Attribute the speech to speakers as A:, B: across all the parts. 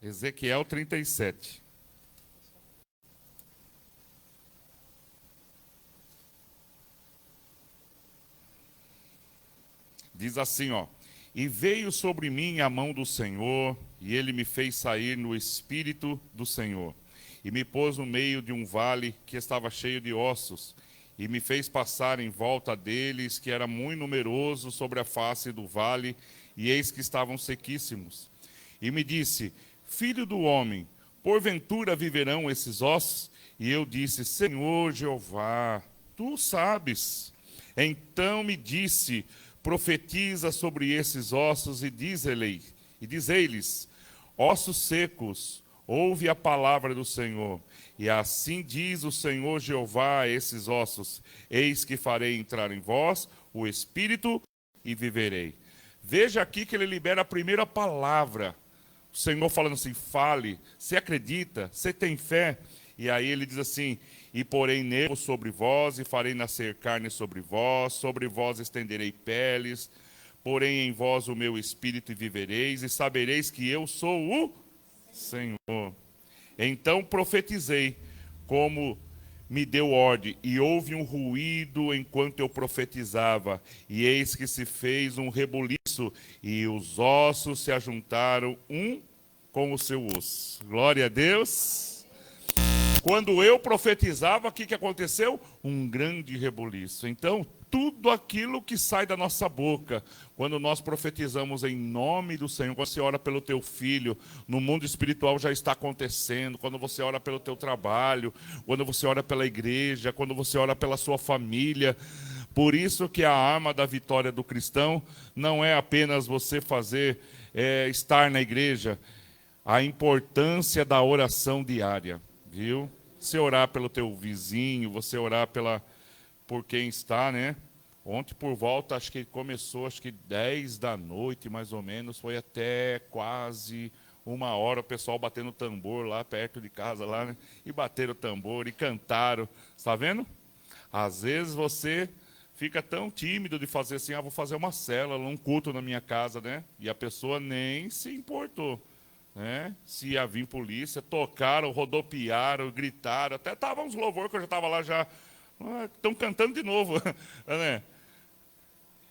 A: Ezequiel 37. Diz assim, ó: e veio sobre mim a mão do Senhor, e ele me fez sair no espírito do Senhor, e me pôs no meio de um vale que estava cheio de ossos, e me fez passar em volta deles, que era muito numeroso sobre a face do vale, e eis que estavam sequíssimos. E me disse: filho do homem, porventura viverão esses ossos? E eu disse: Senhor Jeová, tu sabes. Então me disse: profetiza sobre esses ossos e diz-lhes: ossos secos, ouve a palavra do Senhor. E assim diz o Senhor Jeová a esses ossos: eis que farei entrar em vós o espírito e viverei. Veja aqui que ele libera a primeira palavra. O Senhor falando assim: fale, você acredita, você tem fé? E aí ele diz assim: e porei nervos sobre vós, e farei nascer carne sobre vós estenderei peles, porém em vós o meu espírito e vivereis, e sabereis que eu sou o Senhor. Então profetizei, como me deu ordem, e houve um ruído enquanto eu profetizava, e eis que se fez um rebuliço, e os ossos se ajuntaram um com o seu osso. Glória a Deus. Quando eu profetizava, o que aconteceu? Um grande rebuliço. Então, tudo aquilo que sai da nossa boca, quando nós profetizamos em nome do Senhor, quando você ora pelo teu filho, no mundo espiritual já está acontecendo, quando você ora pelo teu trabalho, quando você ora pela igreja, quando você ora pela sua família. Por isso que a arma da vitória do cristão não é apenas você estar na igreja, a importância da oração diária, viu? Você orar pelo teu vizinho, você orar por quem está, né? Ontem por volta, acho que começou, 10 da noite, mais ou menos, foi até quase 1 hora, o pessoal batendo tambor lá perto de casa, lá, né? E bateram o tambor e cantaram. Está vendo? Às vezes você fica tão tímido de fazer assim: vou fazer uma célula, um culto na minha casa, né? E a pessoa nem se importou. Se ia vir polícia, tocaram, rodopiaram, gritaram, até estavam uns louvores que eu já estava lá já, estão cantando de novo. Né?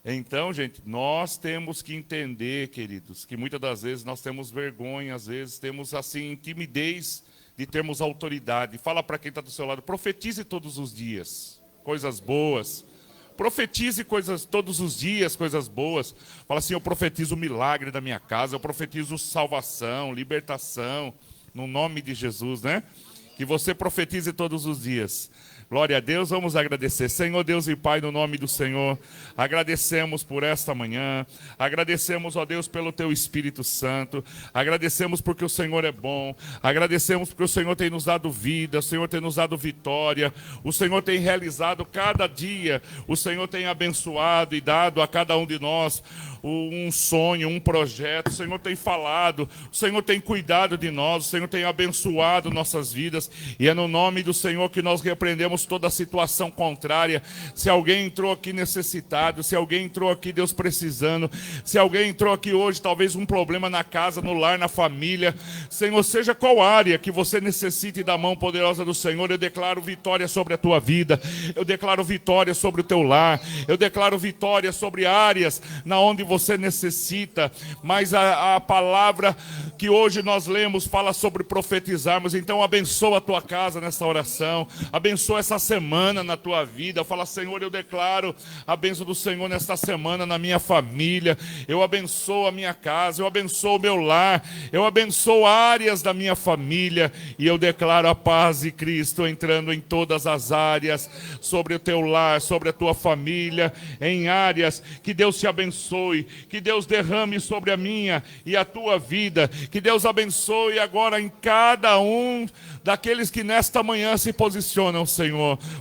A: Então, gente, nós temos que entender, queridos, que muitas das vezes nós temos vergonha, às vezes temos assim, timidez de termos autoridade. Fala para quem está do seu lado: profetize todos os dias, coisas boas. Profetize coisas todos os dias, coisas boas. Fala assim: eu profetizo o milagre da minha casa, eu profetizo salvação, libertação, no nome de Jesus, né? Que você profetize todos os dias. Glória a Deus, vamos agradecer. Senhor Deus e Pai, no nome do Senhor, agradecemos por esta manhã, agradecemos, ó Deus, pelo Teu Espírito Santo, agradecemos porque o Senhor é bom, agradecemos porque o Senhor tem nos dado vida, o Senhor tem nos dado vitória, o Senhor tem realizado cada dia, o Senhor tem abençoado e dado a cada um de nós um sonho, um projeto. O Senhor tem falado, o Senhor tem cuidado de nós, o Senhor tem abençoado nossas vidas, e é no nome do Senhor que nós repreendemos toda a situação contrária. Se alguém entrou aqui necessitado, se alguém entrou aqui, Deus, precisando, se alguém entrou aqui hoje, talvez um problema na casa, no lar, na família, Senhor, seja qual área que você necessite da mão poderosa do Senhor, eu declaro vitória sobre a tua vida, eu declaro vitória sobre o teu lar, eu declaro vitória sobre áreas na onde você necessita. Mas a palavra que hoje nós lemos fala sobre profetizarmos. Então abençoa a tua casa nessa oração, abençoa essa semana na tua vida. Fala: Senhor, eu declaro a bênção do Senhor nesta semana na minha família, eu abençoo a minha casa, eu abençoo o meu lar, eu abençoo áreas da minha família, e eu declaro a paz de Cristo entrando em todas as áreas, sobre o teu lar, sobre a tua família, em áreas. Que Deus te abençoe, que Deus derrame sobre a minha e a tua vida, que Deus abençoe agora em cada um daqueles que nesta manhã se posicionam, Senhor.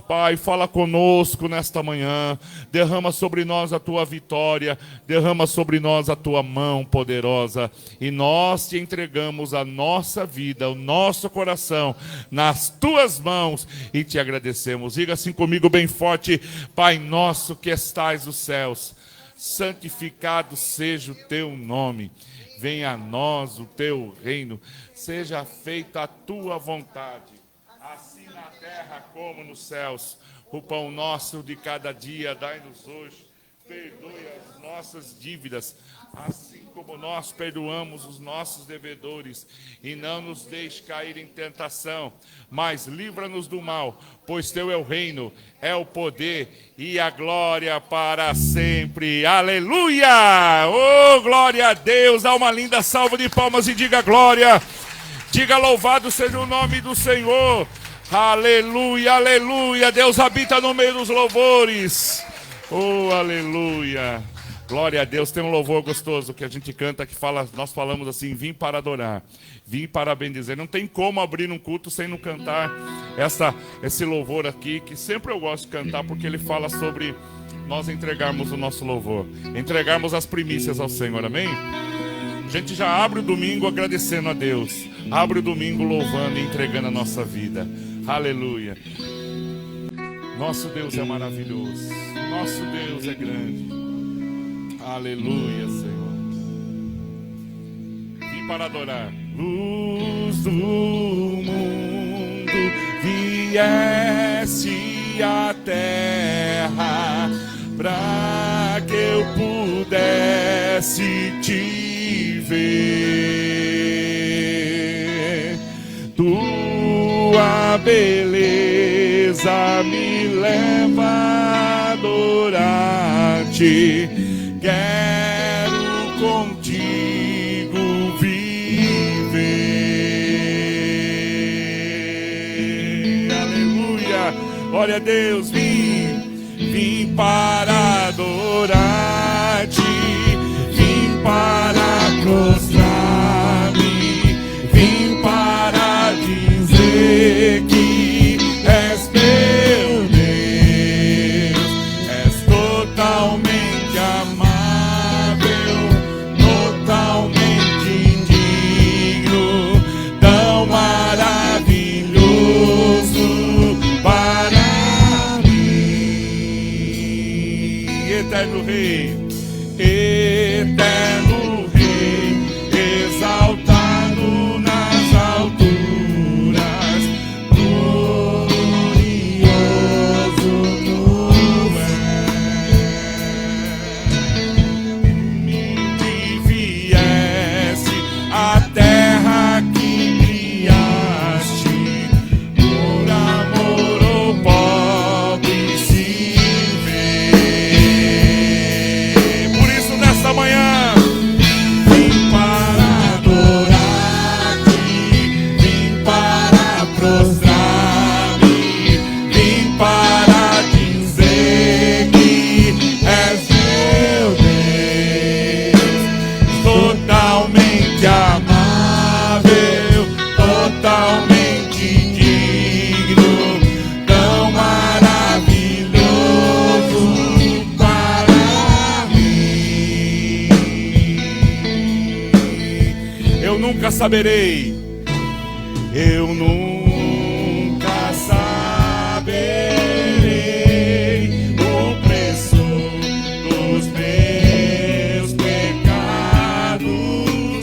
A: Pai, fala conosco nesta manhã, derrama sobre nós a tua vitória, derrama sobre nós a tua mão poderosa, e nós te entregamos a nossa vida, o nosso coração nas tuas mãos, e te agradecemos. Diga assim comigo bem forte: Pai nosso que estais nos céus, santificado seja o teu nome. Venha a nós o teu reino, seja feita a tua vontade, assim na terra como nos céus. O pão nosso de cada dia dai-nos hoje, perdoe as nossas dívidas, assim como nós perdoamos os nossos devedores, e não nos deixe cair em tentação, mas livra-nos do mal, pois teu é o reino, é o poder e a glória para sempre. Aleluia! Oh, glória a Deus! Dá uma linda salva de palmas e diga glória. Diga louvado seja o nome do Senhor. Aleluia, aleluia. Deus habita no meio dos louvores. Oh, aleluia. Glória a Deus. Tem um louvor gostoso que a gente canta, que fala, nós falamos assim: vim para adorar, vim para bendizer. Não tem como abrir um culto sem não cantar esse louvor aqui, que sempre eu gosto de cantar, porque ele fala sobre nós entregarmos o nosso louvor, entregarmos as primícias ao Senhor, amém? A gente já abre o domingo agradecendo a Deus, abre o domingo louvando e entregando a nossa vida. Aleluia. Nosso Deus é maravilhoso, nosso Deus é grande. Aleluia, Senhor. Vim para adorar. Luz do mundo, viesse à terra, para que eu pudesse te ver. Tua beleza me leva a adorar-te. Quero contigo viver. Aleluia. Glória a Deus. Vim para adorar-te. Vim para prostrar-me. Vim para dizer que és meu Deus. És totalmente eterno Rei, exaltado nas alturas, glorioso no que viesse a terra que criaste, por amor ao pobre se vê. Por isso nesta manhã vim para adorar-te, vim para prostrar-me, vim para dizer que és meu Deus, totalmente amável, totalmente digno, tão maravilhoso para mim. Eu nunca saberei o preço dos meus pecados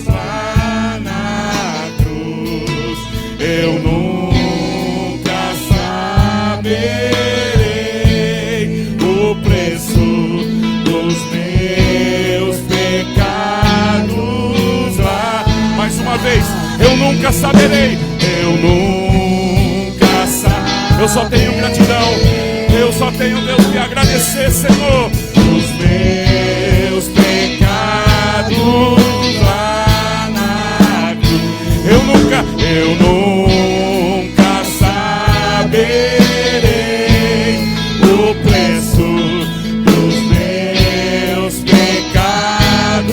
A: lá na cruz. Eu nunca saberei o preço dos meus pecados lá. Mais uma vez, eu nunca saberei. Eu só tenho gratidão. Eu só tenho, Deus, que agradecer, Senhor, os meus pecados lá na cruz. Eu nunca saberei o preço dos meus pecados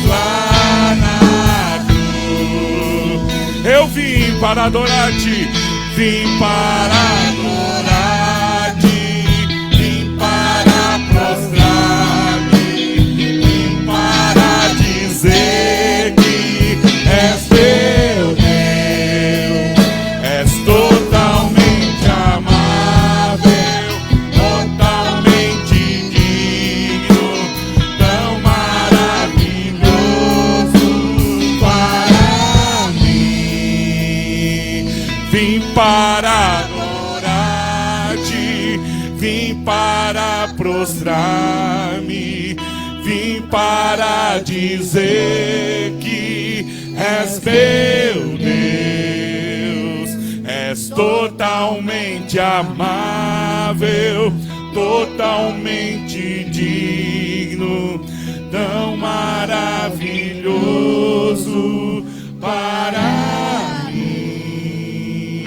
A: lá na cruz. Eu vim para adorar-te, vim para adorar-te, vim para prostrar-me, vim para dizer que és meu Deus, és totalmente amável, totalmente digno, prostrar-me, vim para dizer que és meu Deus, és totalmente amável, totalmente digno, tão maravilhoso para mim.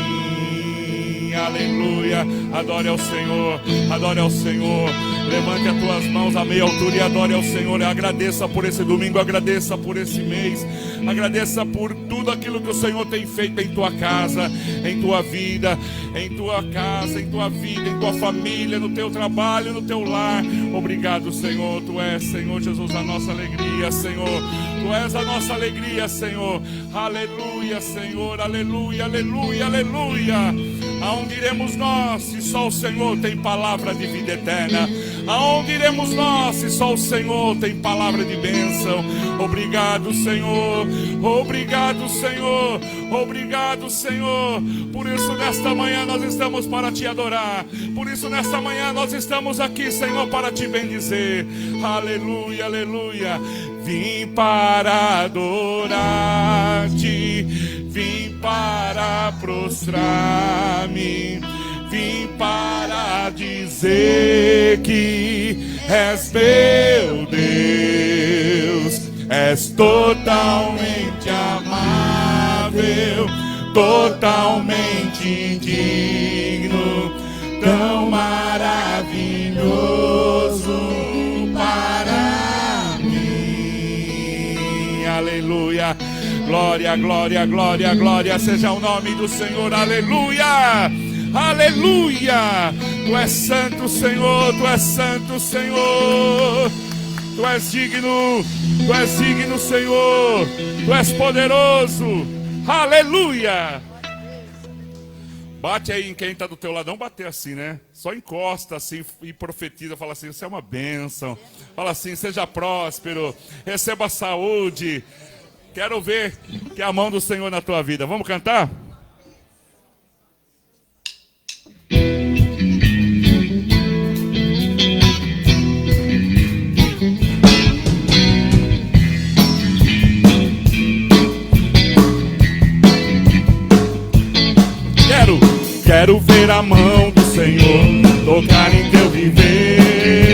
A: Aleluia. Adore ao Senhor, adore ao Senhor. Levante as tuas mãos à meia altura e adore ao Senhor. Agradeça por esse domingo, agradeça por esse mês, agradeça por tudo aquilo que o Senhor tem feito em tua casa, em tua vida, em tua casa, em tua vida, em tua família, no teu trabalho, no teu lar. Obrigado, Senhor. Tu és, Senhor Jesus, a nossa alegria, Senhor. Tu és a nossa alegria, Senhor. Aleluia, Senhor. Aleluia, aleluia, aleluia. Aonde iremos nós, se só o Senhor tem palavra de vida eterna? Aonde iremos nós, se só o Senhor tem palavra de bênção? Obrigado, Senhor. Obrigado, Senhor. Obrigado, Senhor. Por isso, nesta manhã, nós estamos para te adorar. Por isso, nesta manhã, nós estamos aqui, Senhor, para te bendizer. Aleluia, aleluia. Vim para adorar-te, vim para prostrar-me, vim para dizer que és meu Deus, és totalmente amável, totalmente digno, tão maravilhoso para aleluia, glória, glória, glória, glória, seja o nome do Senhor, aleluia, aleluia. Tu és santo, Senhor, tu és santo, Senhor, tu és digno, Senhor, tu és poderoso, aleluia. Bate aí em quem está do teu lado, não bater assim, né? Só encosta assim e profetiza, fala assim, isso é uma bênção. Fala assim, seja próspero, receba saúde. Quero ver que é a mão do Senhor na tua vida. Vamos cantar? Quero ver a mão do Senhor tocar em teu viver.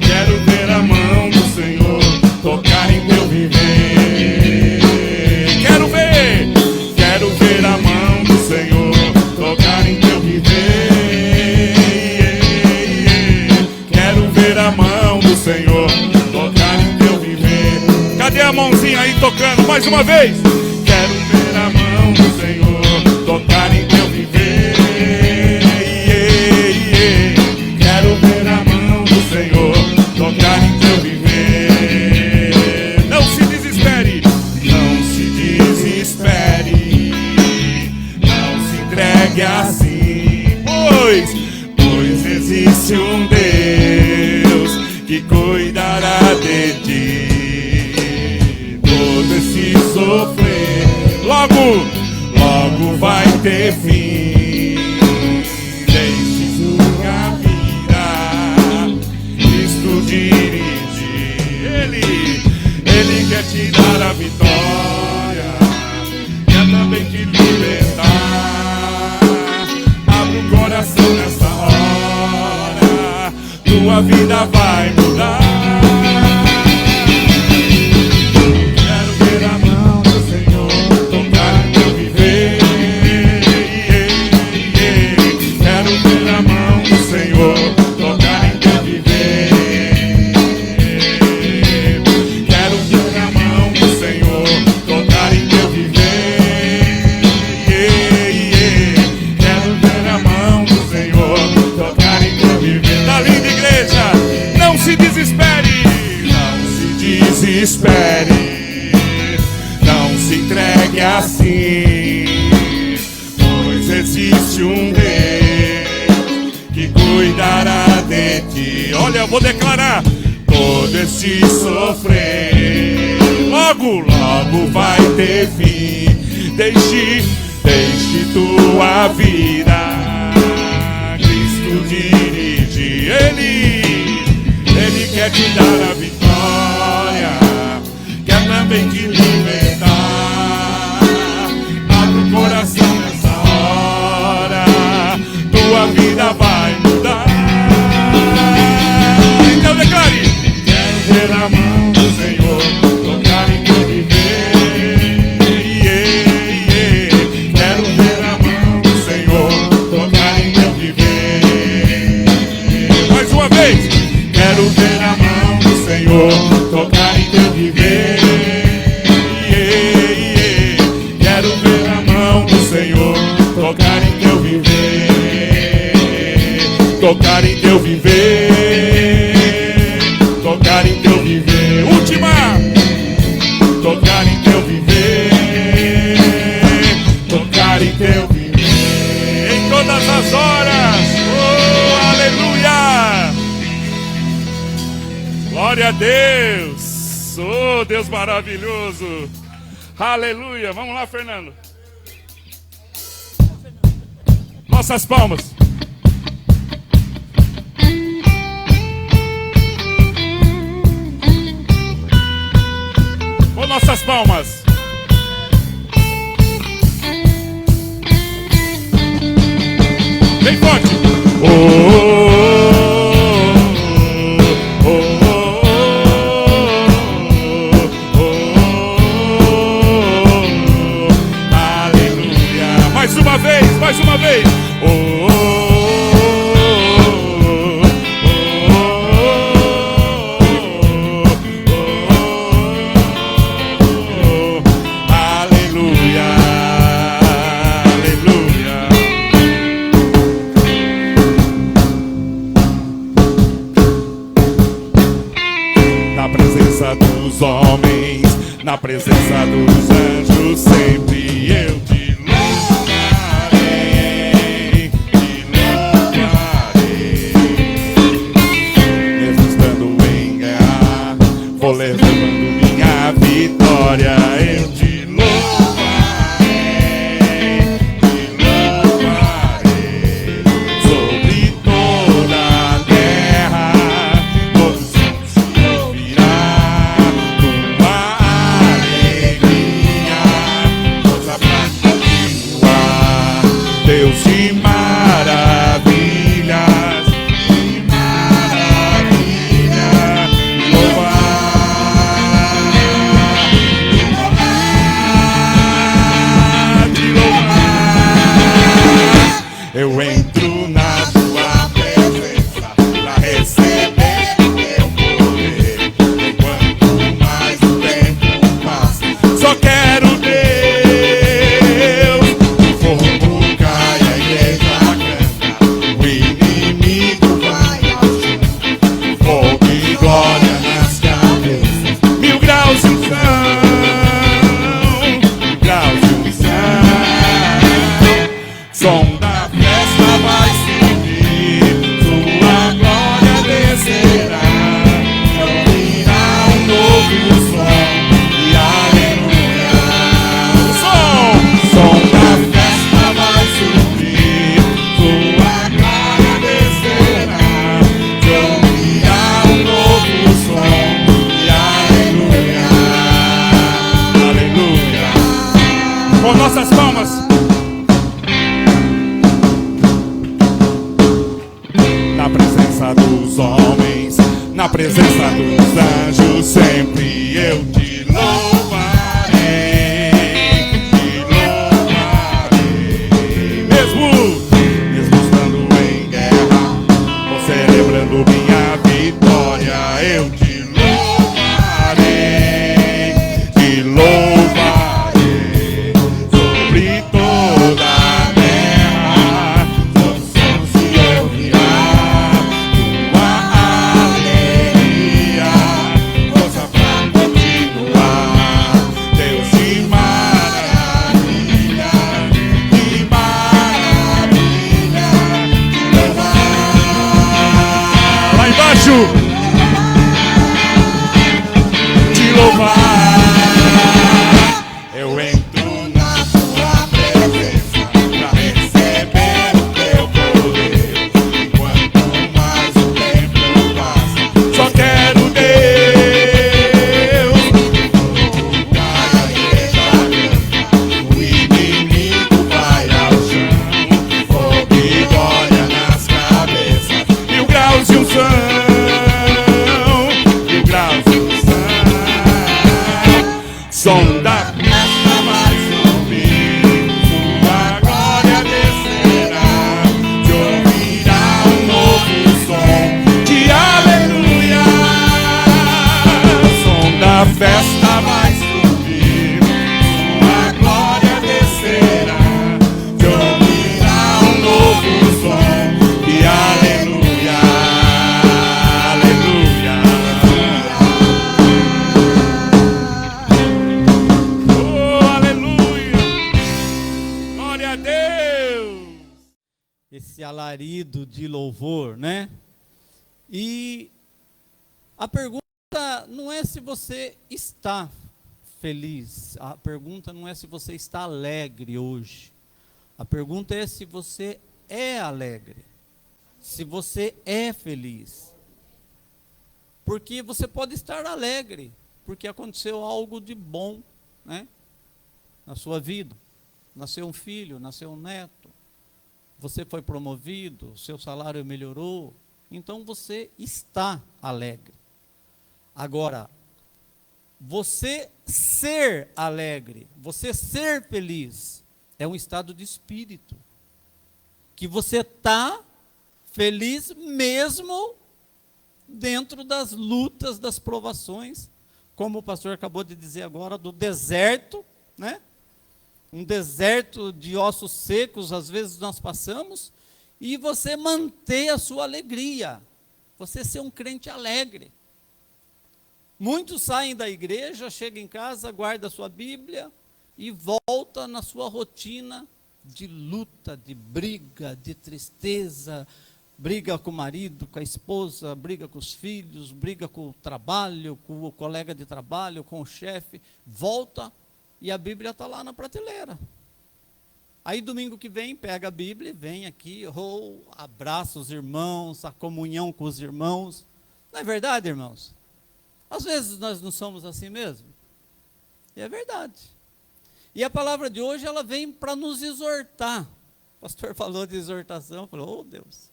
A: Quero ver a mão do Senhor tocar em teu viver. Quero ver a mão do Senhor tocar em teu viver. Quero ver a mão do Senhor tocar em teu viver. Cadê a mãozinha aí tocando? Mais uma vez. Quero ver a mão do Senhor tocar em teu viver. Quero ver a mão do Senhor tocar em teu viver. Não se desespere, não se desespere, não se entregue assim, pois existe um Deus que cuidará de ti. Todo esse sofrer logo vai ter fim. Deixe sua vida Cristo dirigir. Ele quer te dar a vitória, quer também te libertar. Abre o coração nessa hora, tua vida vai mudar. Quero ver a mão do Senhor tocar em teu viver. Quero ver a mão do Senhor tocar em teu viver. Quero ver a mão do Senhor tocar em teu viver. Quero ver a mão do Senhor tocar em teu viver. Tá linda, igreja? Não se desespere, não se desespere, não se entregue assim, pois existe um Deus que cuidará de ti. Olha, eu vou declarar: todo esse sofrer logo vai ter fim. Deixe tua vida Cristo dirigir. Ele quer te dar a vitória, quer também te libertar. Abre o coração nessa hora, tua vida vai mudar. Então declare: quero ver a mão do Senhor tocar em teu viver. Quero ver a mão do Senhor tocar em teu viver. Mais uma vez. Quero ver a mão do Senhor tocar em teu viver. Quero ver a mão do Senhor tocar em teu viver. Tocar em teu viver. Tocar em teu viver. Última. Tocar em teu viver. Tocar em teu viver. Em todas as horas. Oh, aleluia. Glória a Deus. Oh, Deus maravilhoso. Aleluia. Vamos lá, Fernando. Nossas palmas. Com nossas palmas. Bem forte. Aleluia. Mais uma vez. Dos homens, na presença dos anjos, sempre eu te louvarei, mesmo estando em guerra, vou levando minha vitória, eu te louvarei, sobre toda a terra, todos se ouvirá. Deus de maravilhas, eu entro na tua presença pra receber teu poder. Enquanto mais o tempo passa, só quero Deus. O fogo cai, a igreja canta, o inimigo vai ao chão. Fogo e glória nas cabeças, 1000 graus de unção, 1000 graus de unção. Som da festa vai subir, sua glória descerá, ouvirá um novo som, e aleluia. Som da festa vai subir, sua glória descerá, ouvirá um novo som, e aleluia. Aleluia. Com nossas palmas. Na presença dos homens, na presença dos anjos, sempre eu te louvarei, mesmo estando em guerra, ou celebrando minha vitória, eu te louvarei, sobre toda a terra, todos se ouvirá. Te louvar, eu entro na tua presença pra receber o teu poder. Enquanto mais o mil graus som da festa vai subir, sua glória descerá, te ouvirá um novo som de aleluia. Som da festa vai subir, sua glória descerá, te ouvirá um novo som de aleluia, aleluia.
B: Esse alarido de louvor, né? E a pergunta não é se você está feliz, a pergunta não é se você está alegre hoje, a pergunta é se você é alegre, se você é feliz. Porque você pode estar alegre, porque aconteceu algo de bom, né? Na sua vida, nasceu um filho, nasceu um neto, você foi promovido, seu salário melhorou, então você está alegre. Agora, você ser alegre, você ser feliz, é um estado de espírito, que você está feliz mesmo dentro das lutas, das provações, como o pastor acabou de dizer agora, do deserto, né? Um deserto de ossos secos, às vezes nós passamos, e você manter a sua alegria, você ser um crente alegre. Muitos saem da igreja, chegam em casa, guardam a sua Bíblia e volta na sua rotina de luta, de briga, de tristeza, briga com o marido, com a esposa, briga com os filhos, briga com o trabalho, com o colega de trabalho, com o chefe, volta e a Bíblia está lá na prateleira. Aí domingo que vem, pega a Bíblia, vem aqui, abraça os irmãos, a comunhão com os irmãos. Não é verdade, irmãos? Às vezes nós não somos assim mesmo. E é verdade. E a palavra de hoje, ela vem para nos exortar. O pastor falou de exortação, falou, oh Deus.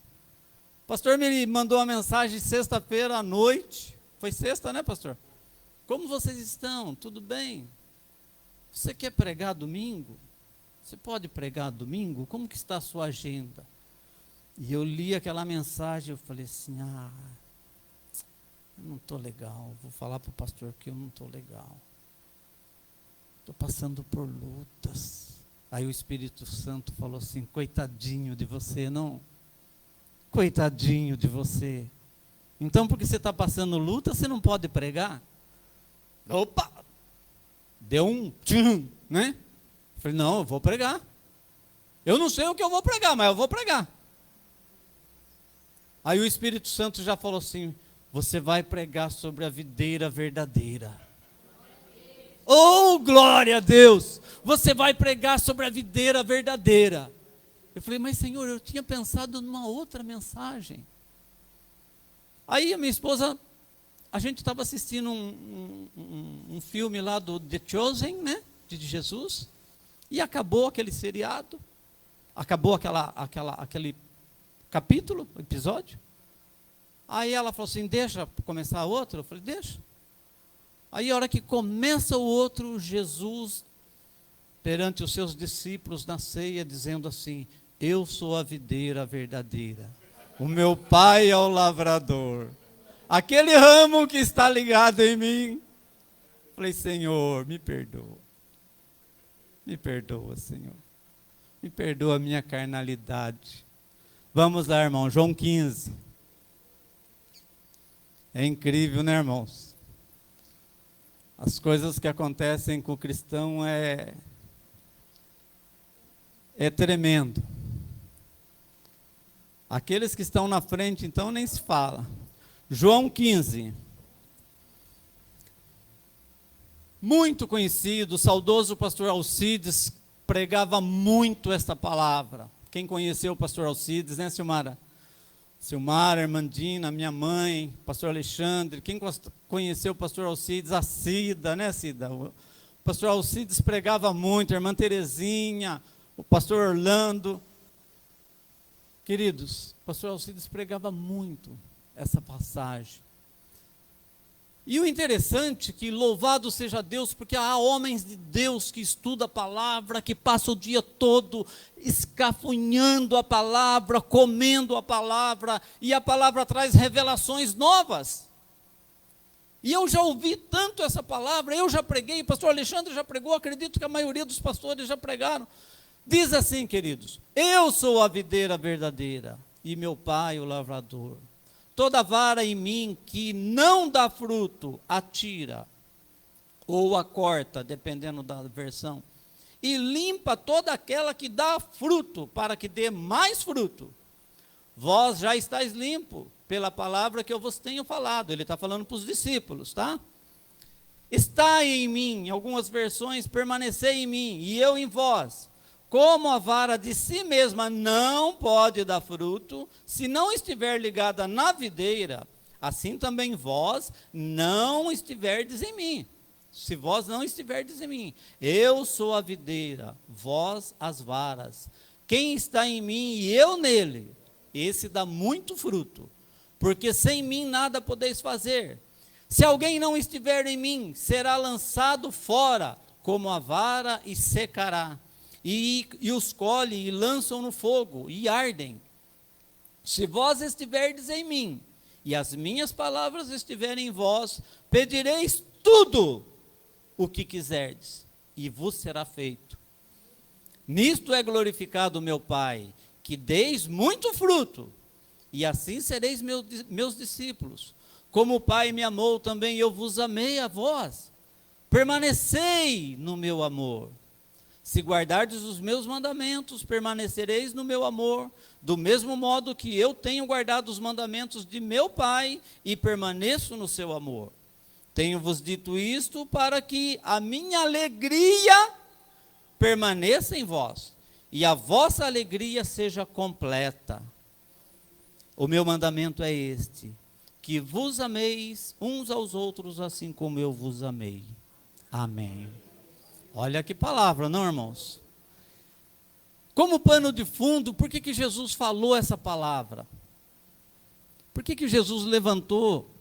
B: O pastor me mandou uma mensagem sexta-feira à noite. Foi sexta, né, pastor? Como vocês estão? Tudo bem? Você quer pregar domingo? Você pode pregar domingo? Como que está a sua agenda? E eu li aquela mensagem, eu falei assim, eu não estou legal, vou falar para o pastor que eu não estou legal. Estou passando por lutas. Aí o Espírito Santo falou assim, coitadinho de você, não? Coitadinho de você. Então, porque você está passando luta, você não pode pregar? Opa! Deu um tchum, né? Falei, não, eu vou pregar. Eu não sei o que eu vou pregar, mas eu vou pregar. Aí o Espírito Santo já falou assim, você vai pregar sobre a videira verdadeira. Oh, glória a Deus! Você vai pregar sobre a videira verdadeira. Eu falei, mas Senhor, eu tinha pensado numa outra mensagem. Aí a minha esposa, a gente estava assistindo um filme lá do The Chosen, né? De Jesus. E acabou aquele seriado. Acabou aquele capítulo, episódio. Aí ela falou assim, deixa começar outro? Eu falei, deixa. Aí a hora que começa o outro, Jesus, perante os seus discípulos na ceia, dizendo assim, eu sou a videira verdadeira, o meu pai é o lavrador, aquele ramo que está ligado em mim. Falei, Senhor, me perdoa, Senhor, me perdoa a minha carnalidade. Vamos lá, irmão, João 15, é incrível, né, irmãos? As coisas que acontecem com o cristão é tremendo. Aqueles que estão na frente, então, nem se fala. João 15. Muito conhecido, o saudoso pastor Alcides pregava muito esta palavra. Quem conheceu o pastor Alcides, né, Silmara? Silmara, Irmandina, minha mãe, pastor Alexandre. Quem conheceu o pastor Alcides? A Cida, né, Cida? O pastor Alcides pregava muito, a irmã Terezinha, o pastor Orlando. Queridos, o pastor Alcides pregava muito. essa passagem. E o interessante é que louvado seja Deus, porque há homens de Deus que estudam a palavra, que passam o dia todo escafunhando a palavra, comendo a palavra, e a palavra traz revelações novas. E eu já ouvi tanto essa palavra, eu já preguei, o pastor Alexandre já pregou, acredito que a maioria dos pastores já pregaram. Diz assim, queridos: eu sou a videira verdadeira, e meu pai o lavrador. Toda vara em mim que não dá fruto, atira, ou a corta, dependendo da versão, e limpa toda aquela que dá fruto, para que dê mais fruto. Vós já estáis limpo pela palavra que eu vos tenho falado. Ele está falando para os discípulos, tá? Está em mim, em algumas versões, permanecei em mim, e eu em vós. Como a vara de si mesma não pode dar fruto, se não estiver ligada na videira, assim também vós não estiverdes em mim. Se vós não estiverdes em mim, eu sou a videira, vós as varas. Quem está em mim e eu nele, esse dá muito fruto, porque sem mim nada podeis fazer. Se alguém não estiver em mim, será lançado fora como a vara e secará. E os colhem e lançam no fogo, e ardem. Se vós estiverdes em mim, e as minhas palavras estiverem em vós, pedireis tudo o que quiserdes, e vos será feito. Nisto é glorificado o meu Pai, que deis muito fruto, e assim sereis meus discípulos. Como o Pai me amou, também eu vos amei a vós. Permanecei no meu amor. Se guardardes os meus mandamentos, permanecereis no meu amor, do mesmo modo que eu tenho guardado os mandamentos de meu Pai e permaneço no seu amor. Tenho-vos dito isto para que a minha alegria permaneça em vós e a vossa alegria seja completa. O meu mandamento é este, que vos ameis uns aos outros assim como eu vos amei. Amém. Olha que palavra, não, irmãos? Como pano de fundo, por que Jesus falou essa palavra? Por que Jesus levantou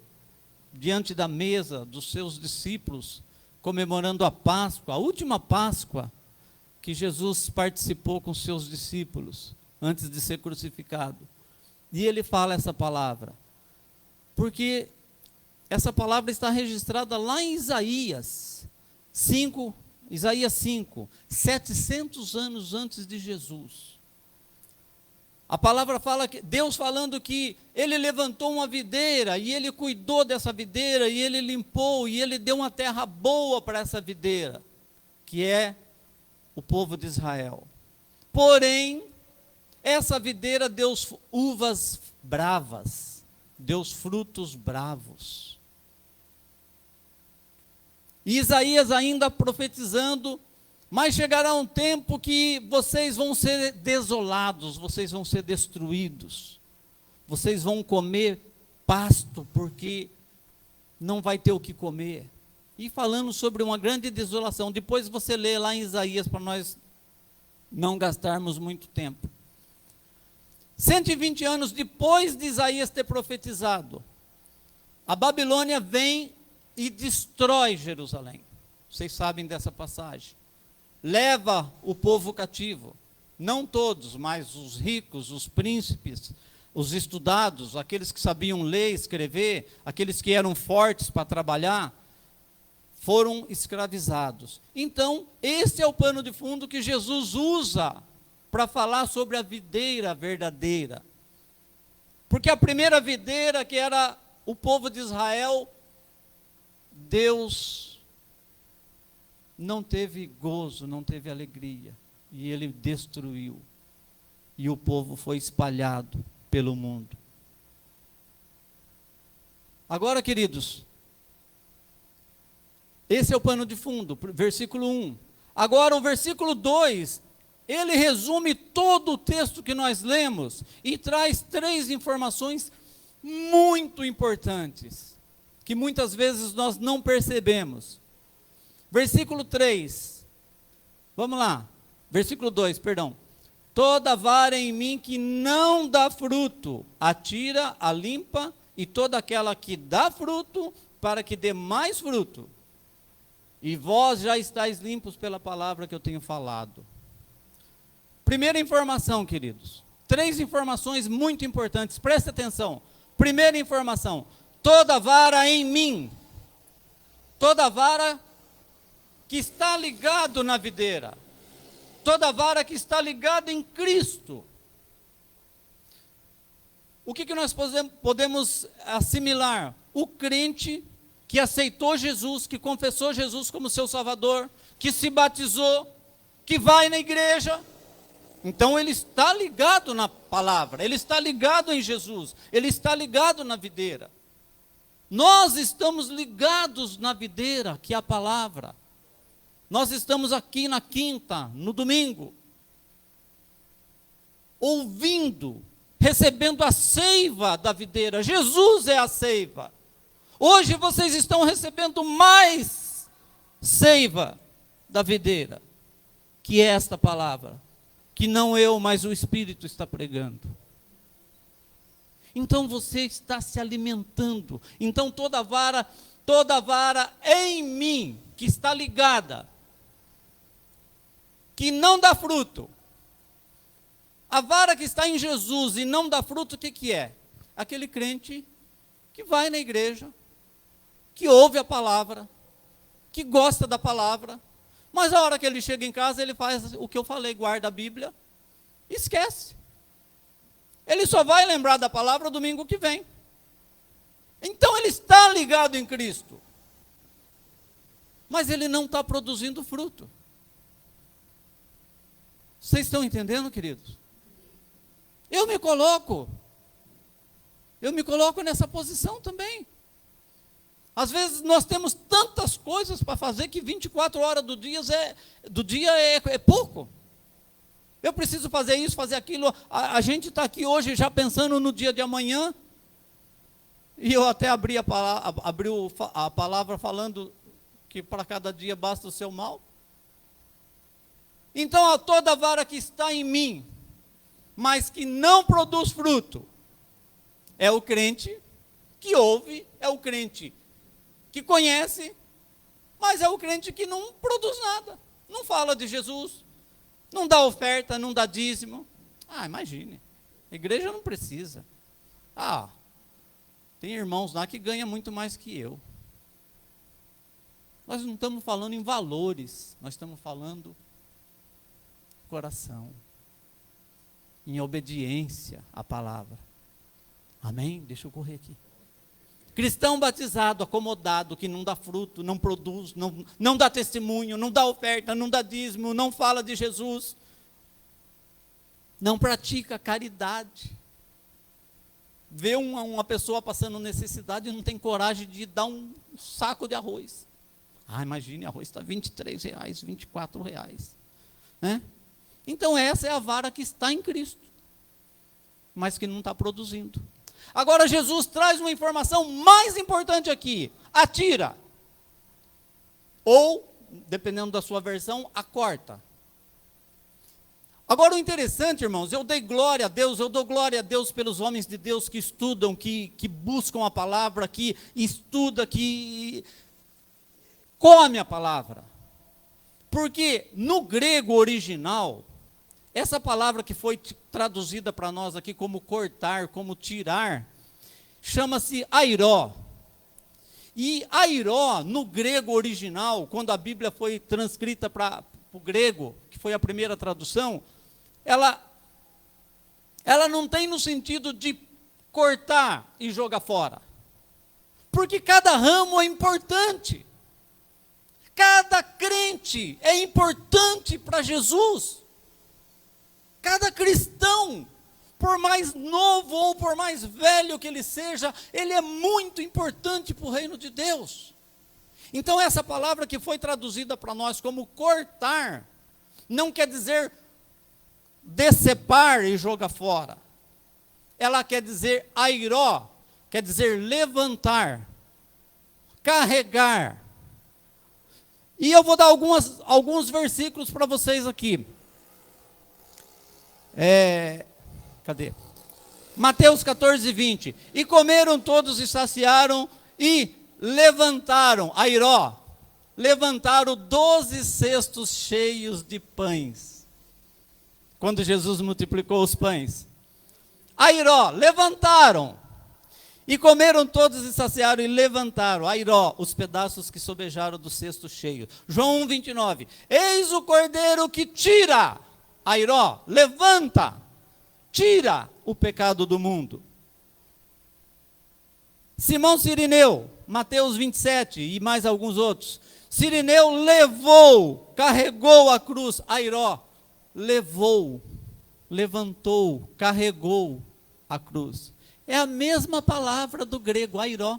B: diante da mesa dos seus discípulos, comemorando a Páscoa, a última Páscoa que Jesus participou com seus discípulos, antes de ser crucificado? E ele fala essa palavra, porque essa palavra está registrada lá em Isaías 5, 700 anos antes de Jesus. A palavra fala que Deus falando que ele levantou uma videira e ele cuidou dessa videira e ele limpou e ele deu uma terra boa para essa videira, que é o povo de Israel. Porém, essa videira deu uvas bravas, deu frutos bravos. E Isaías ainda profetizando: mas chegará um tempo que vocês vão ser desolados, vocês vão ser destruídos, vocês vão comer pasto, porque não vai ter o que comer. E falando sobre uma grande desolação, depois você lê lá em Isaías, para nós não gastarmos muito tempo. 120 anos depois de Isaías ter profetizado, a Babilônia vem e destrói Jerusalém. Vocês sabem dessa passagem. Leva o povo cativo, não todos, mas os ricos, os príncipes, os estudados, aqueles que sabiam ler, escrever, aqueles que eram fortes para trabalhar, foram escravizados. Então, esse é o pano de fundo que Jesus usa para falar sobre a videira verdadeira. Porque a primeira videira, que era o povo de Israel, Deus não teve gozo, não teve alegria, e ele destruiu, e o povo foi espalhado pelo mundo. Agora, queridos, esse é o pano de fundo, versículo 1. Agora o versículo 2, ele resume todo o texto que nós lemos, e traz 3 informações muito importantes, que muitas vezes nós não percebemos. Versículo 3, vamos lá, versículo 2, perdão. Toda vara em mim que não dá fruto, atira, a limpa, e toda aquela que dá fruto, para que dê mais fruto. E vós já estáis limpos pela palavra que eu tenho falado. Primeira informação, queridos. 3 informações muito importantes, preste atenção. Primeira informação: toda vara em mim, toda vara que está ligado na videira, toda vara que está ligada em Cristo. O que nós podemos assimilar? O crente que aceitou Jesus, que confessou Jesus como seu Salvador, que se batizou, que vai na igreja. Então ele está ligado na palavra, ele está ligado em Jesus, ele está ligado na videira. Nós estamos ligados na videira, que é a palavra. Nós estamos aqui na quinta, no domingo, ouvindo, recebendo a seiva da videira. Jesus é a seiva. Hoje vocês estão recebendo mais seiva da videira, que é esta palavra, que não eu, mas o Espírito está pregando. Então você está se alimentando. Então toda vara em mim, que está ligada, que não dá fruto. A vara que está em Jesus e não dá fruto, o que é? Aquele crente que vai na igreja, que ouve a palavra, que gosta da palavra, mas a hora que ele chega em casa, ele faz o que eu falei, guarda a Bíblia, esquece. Ele só vai lembrar da palavra domingo que vem. Então ele está ligado em Cristo, mas ele não está produzindo fruto. Vocês estão entendendo, queridos? Eu me coloco nessa posição também. Às vezes nós temos tantas coisas para fazer que 24 horas do dia é pouco. Eu preciso fazer isso, fazer aquilo. A gente está aqui hoje já pensando no dia de amanhã. E eu até abri a palavra falando que para cada dia basta o seu mal. Então, a toda vara que está em mim, mas que não produz fruto, é o crente que ouve, é o crente que conhece, mas é o crente que não produz nada, não fala de Jesus, não dá oferta, não dá dízimo. Imagine, a igreja não precisa. Tem irmãos lá que ganham muito mais que eu. Nós não estamos falando em valores, nós estamos falando coração, em obediência à palavra. Amém? Deixa eu correr aqui. Cristão batizado, acomodado, que não dá fruto, não produz, não dá testemunho, não dá oferta, não dá dízimo, não fala de Jesus, não pratica caridade. Vê uma pessoa passando necessidade e não tem coragem de dar um saco de arroz. Imagine, arroz está R$23, R$24, né? Então essa é a vara que está em Cristo, mas que não está produzindo. Agora Jesus traz uma informação mais importante aqui: atira, ou, dependendo da sua versão, acorta. Agora o interessante, irmãos, eu dei glória a Deus, eu dou glória a Deus pelos homens de Deus que estudam, que buscam a palavra, que estuda, que come a palavra. Porque no grego original, essa palavra que foi traduzida para nós aqui como cortar, como tirar, chama-se airó. E airó, no grego original, quando a Bíblia foi transcrita para o grego, que foi a primeira tradução, ela não tem no sentido de cortar e jogar fora. Porque cada ramo é importante. Cada crente é importante para Jesus. Cada cristão, por mais novo ou por mais velho que ele seja, ele é muito importante para o reino de Deus. Então essa palavra que foi traduzida para nós como cortar, não quer dizer decepar e jogar fora. Ela quer dizer airó, quer dizer levantar, carregar. E eu vou dar alguns versículos para vocês aqui. Cadê? Mateus 14, 20. E comeram todos e saciaram e levantaram, airó, levantaram 12 cestos cheios de pães. Quando Jesus multiplicou os pães. Airó, levantaram. E comeram todos e saciaram e levantaram, airó, os pedaços que sobejaram do cesto cheio. João 1, 29. Eis o cordeiro que tira, airó, levanta, tira o pecado do mundo. Simão Cirineu, Mateus 27 e mais alguns outros. Cirineu levou, carregou a cruz, airó, levou, levantou, carregou a cruz. É a mesma palavra do grego, airó.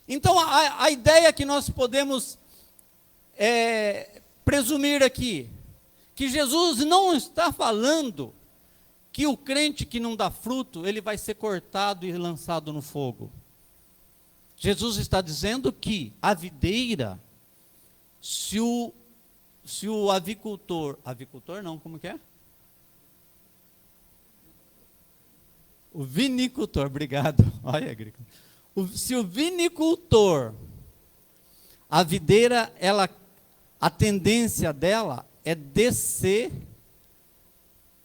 B: Então, a ideia que nós podemos presumir aqui, que Jesus não está falando que o crente que não dá fruto, ele vai ser cortado e lançado no fogo. Jesus está dizendo que a videira, se o avicultor não, como que é? O vinicultor, obrigado. Olha, agricultor. Se o vinicultor, a videira, a tendência dela é descer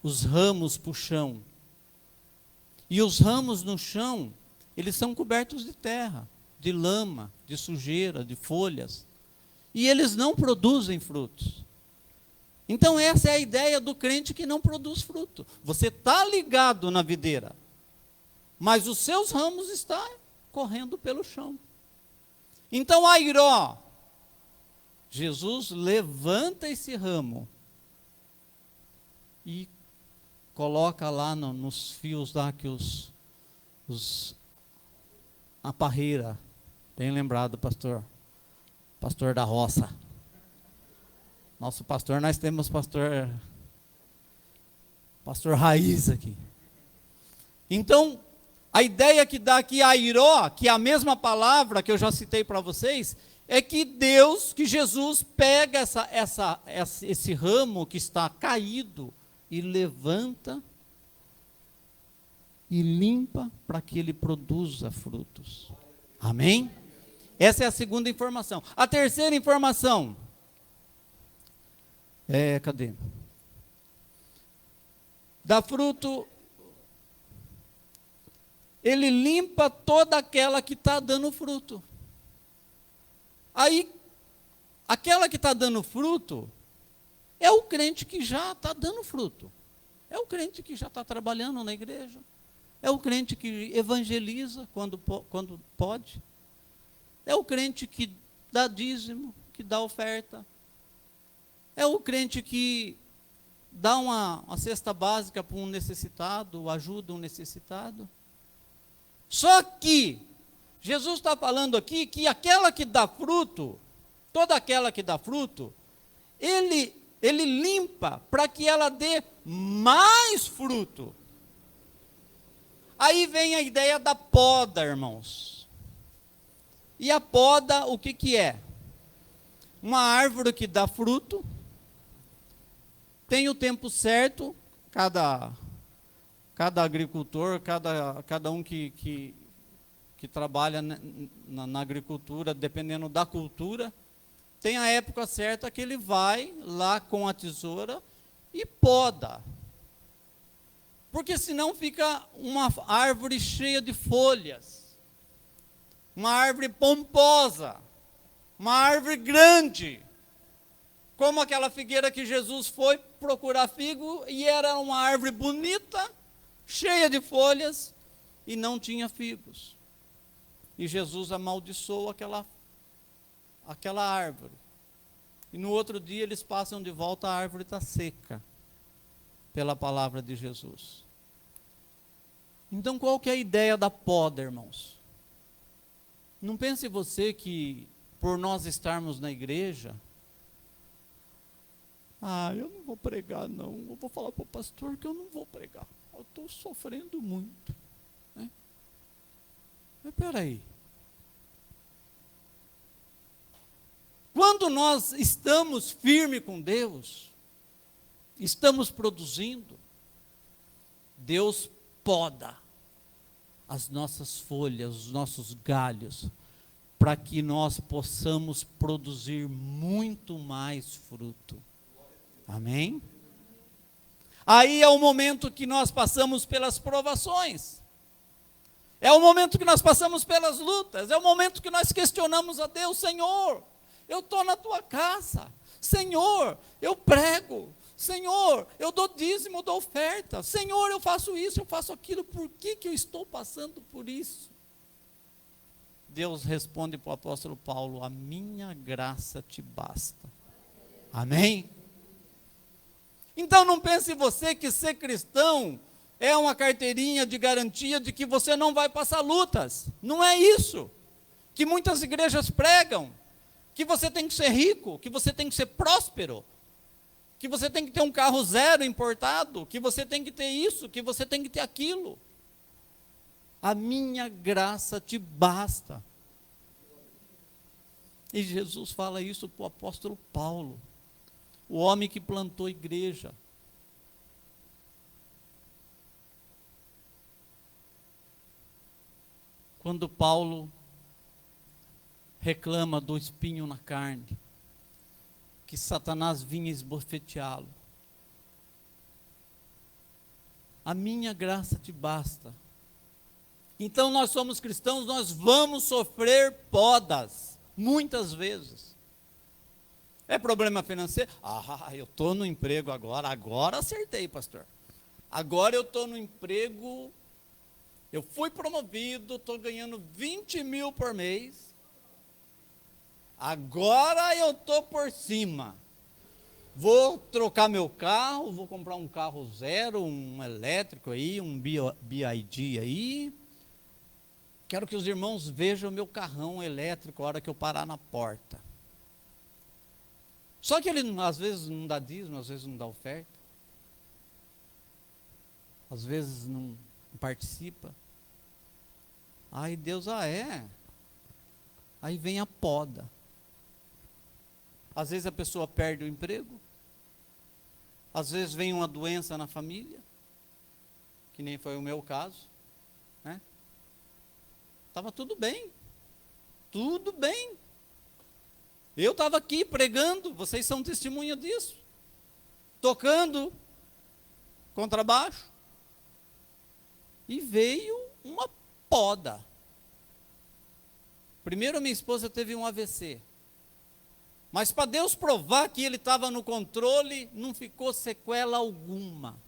B: os ramos para o chão. E os ramos no chão, eles são cobertos de terra, de lama, de sujeira, de folhas. E eles não produzem frutos. Então essa é a ideia do crente que não produz fruto. Você está ligado na videira, mas os seus ramos estão correndo pelo chão. Então, airó, Jesus levanta esse ramo e coloca lá nos fios lá que a parreira, bem lembrado, pastor da roça. Nosso pastor, nós temos pastor raiz aqui. Então, a ideia que dá aqui, airó, que é a mesma palavra que eu já citei para vocês, é que Jesus pega esse ramo que está caído e levanta e limpa para que ele produza frutos. Amém? Essa é a segunda informação. A terceira informação, cadê? Dá fruto. Ele limpa toda aquela que está dando fruto. Aí, aquela que está dando fruto, é o crente que já está dando fruto. É o crente que já está trabalhando na igreja. É o crente que evangeliza quando pode. É o crente que dá dízimo, que dá oferta. É o crente que dá uma cesta básica para um necessitado, ajuda um necessitado. Só que Jesus está falando aqui que aquela que dá fruto, toda aquela que dá fruto, ele limpa para que ela dê mais fruto. Aí vem a ideia da poda, irmãos. E a poda, o que é? Uma árvore que dá fruto, tem o tempo certo, cada agricultor, cada um que trabalha na agricultura, dependendo da cultura, tem a época certa que ele vai lá com a tesoura e poda. Porque senão fica uma árvore cheia de folhas, uma árvore pomposa, uma árvore grande, como aquela figueira que Jesus foi procurar figo, e era uma árvore bonita, cheia de folhas, e não tinha figos. E Jesus amaldiçoou aquela árvore. E no outro dia eles passam de volta, a árvore está seca, pela palavra de Jesus. Então qual que é a ideia da poda, irmãos? Não pense você que por nós estarmos na igreja, eu não vou pregar não, eu vou falar para o pastor que eu não vou pregar, eu estou sofrendo muito, né? Mas peraí, quando nós estamos firmes com Deus, estamos produzindo, Deus poda as nossas folhas, os nossos galhos, para que nós possamos produzir muito mais fruto. Amém? Aí é o momento que nós passamos pelas provações. É o momento que nós passamos pelas lutas. É o momento que nós questionamos a Deus: Senhor, eu estou na tua casa. Senhor, eu prego. Senhor, eu dou dízimo, eu dou oferta. Senhor, eu faço isso, eu faço aquilo. Por que eu estou passando por isso? Deus responde para o apóstolo Paulo: a minha graça te basta. Amém? Então não pense você que ser cristão é uma carteirinha de garantia de que você não vai passar lutas. Não é isso que muitas igrejas pregam, que você tem que ser rico, que você tem que ser próspero, que você tem que ter um carro zero importado, que você tem que ter isso, que você tem que ter aquilo. A minha graça te basta. E Jesus fala isso para o apóstolo Paulo, o homem que plantou a igreja. Quando Paulo reclama do espinho na carne, que Satanás vinha esbofeteá-lo. A minha graça te basta. Então nós somos cristãos, nós vamos sofrer podas, muitas vezes. É problema financeiro? Eu estou no emprego agora acertei, pastor. Agora eu estou no emprego, eu fui promovido, estou ganhando 20 mil por mês. Agora eu estou por cima. Vou trocar meu carro, vou comprar um carro zero, um elétrico aí, um BID aí. Quero que os irmãos vejam o meu carrão elétrico a hora que eu parar na porta. Só que ele às vezes não dá dízimo, às vezes não dá oferta. Às vezes não participa. Aí Deus, Aí vem a poda. Às vezes a pessoa perde o emprego. Às vezes vem uma doença na família, que nem foi o meu caso, né? Estava tudo bem. Eu estava aqui pregando, vocês são testemunha disso. Tocando contrabaixo. E veio uma poda. Primeiro minha esposa teve um AVC. Mas para Deus provar que ele estava no controle, não ficou sequela alguma.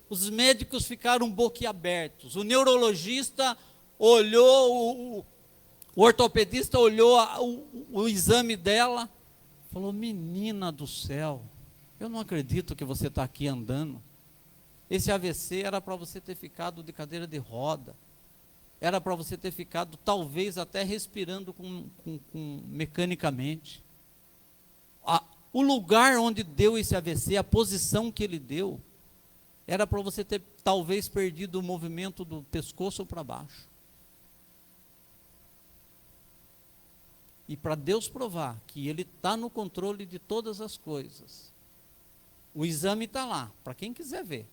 B: Os médicos ficaram boquiabertos. O neurologista olhou, o ortopedista olhou o exame dela, falou: menina do céu, eu não acredito que você está aqui andando. Esse AVC era para você ter ficado de cadeira de roda. Era para você ter ficado, talvez, até respirando mecanicamente. O lugar onde deu esse AVC, a posição que ele deu, era para você ter, talvez, perdido o movimento do pescoço para baixo. E para Deus provar que Ele está no controle de todas as coisas, o exame está lá, para quem quiser ver.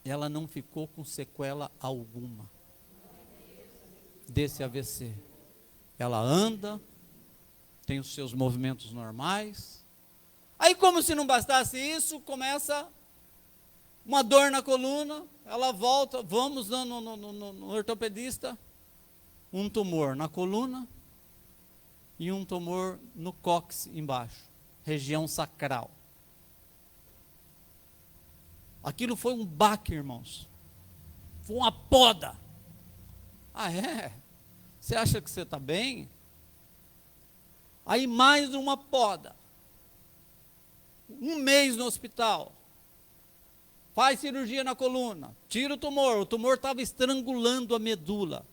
B: Ela não ficou com sequela alguma desse AVC. Ela anda, tem os seus movimentos normais. Aí, como se não bastasse isso, começa uma dor na coluna. Ela volta, vamos no ortopedista. Um tumor na coluna e um tumor no cóccix embaixo, região sacral. Aquilo foi um baque, irmãos. Foi uma poda. Você acha que você está bem? Aí mais uma poda. Um mês no hospital. Faz cirurgia na coluna. Tira o tumor estava estrangulando a medula.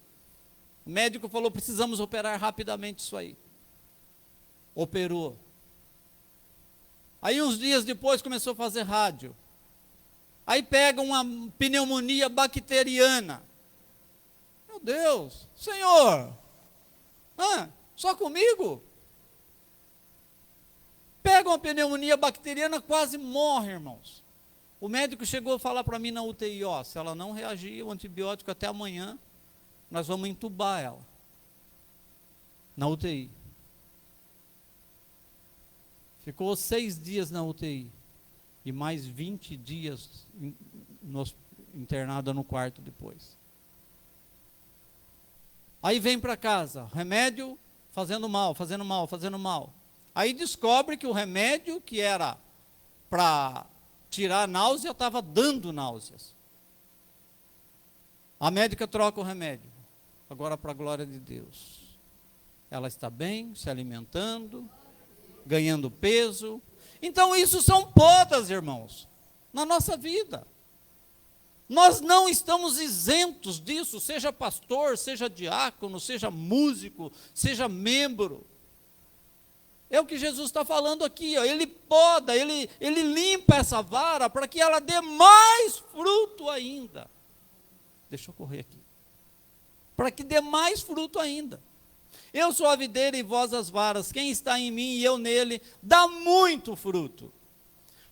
B: O médico falou: precisamos operar rapidamente isso aí. Operou. Aí uns dias depois começou a fazer rádio. Aí pega uma pneumonia bacteriana. Meu Deus, Senhor, só comigo? Pega uma pneumonia bacteriana, quase morre, irmãos. O médico chegou a falar para mim na UTI, ó, se ela não reagir ao antibiótico até amanhã, nós vamos entubar ela. Na UTI. Ficou 6 dias na UTI. E mais 20 dias internada no quarto depois. Aí vem para casa, remédio fazendo mal, fazendo mal, fazendo mal. Aí descobre que o remédio que era para tirar a náusea estava dando náuseas. A médica troca o remédio. Agora, para a glória de Deus, ela está bem, se alimentando, ganhando peso. Então isso são podas, irmãos, na nossa vida. Nós não estamos isentos disso, seja pastor, seja diácono, seja músico, seja membro. É o que Jesus está falando aqui, ó. Ele poda, ele limpa essa vara para que ela dê mais fruto ainda. Deixa eu correr aqui. Para que dê mais fruto ainda. Eu sou a videira e vós as varas, quem está em mim e eu nele, dá muito fruto.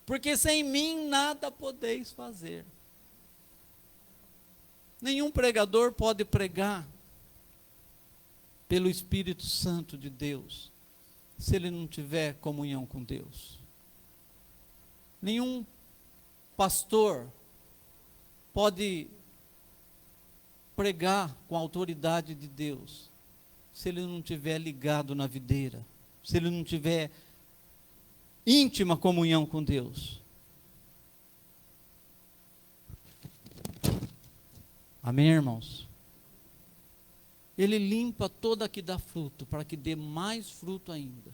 B: Porque sem mim nada podeis fazer. Nenhum pregador pode pregar pelo Espírito Santo de Deus, se ele não tiver comunhão com Deus. Nenhum pastor pode pregar com a autoridade de Deus, se ele não tiver ligado na videira, se ele não tiver íntima comunhão com Deus. Amém, irmãos? Ele limpa toda que dá fruto, para que dê mais fruto ainda.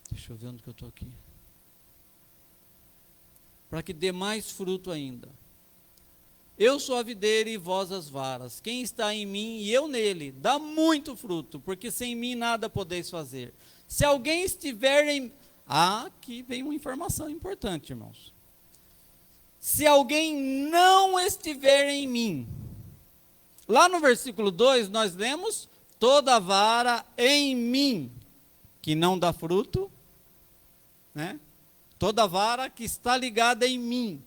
B: Deixa eu ver onde que eu estou aqui. Para que dê mais fruto ainda. Eu sou a videira e vós as varas. Quem está em mim e eu nele, dá muito fruto, porque sem mim nada podeis fazer. Se alguém estiver em... aqui vem uma informação importante, irmãos. Se alguém não estiver em mim, lá no versículo 2 nós lemos, toda vara em mim, que não dá fruto, né? Toda vara que está ligada em mim,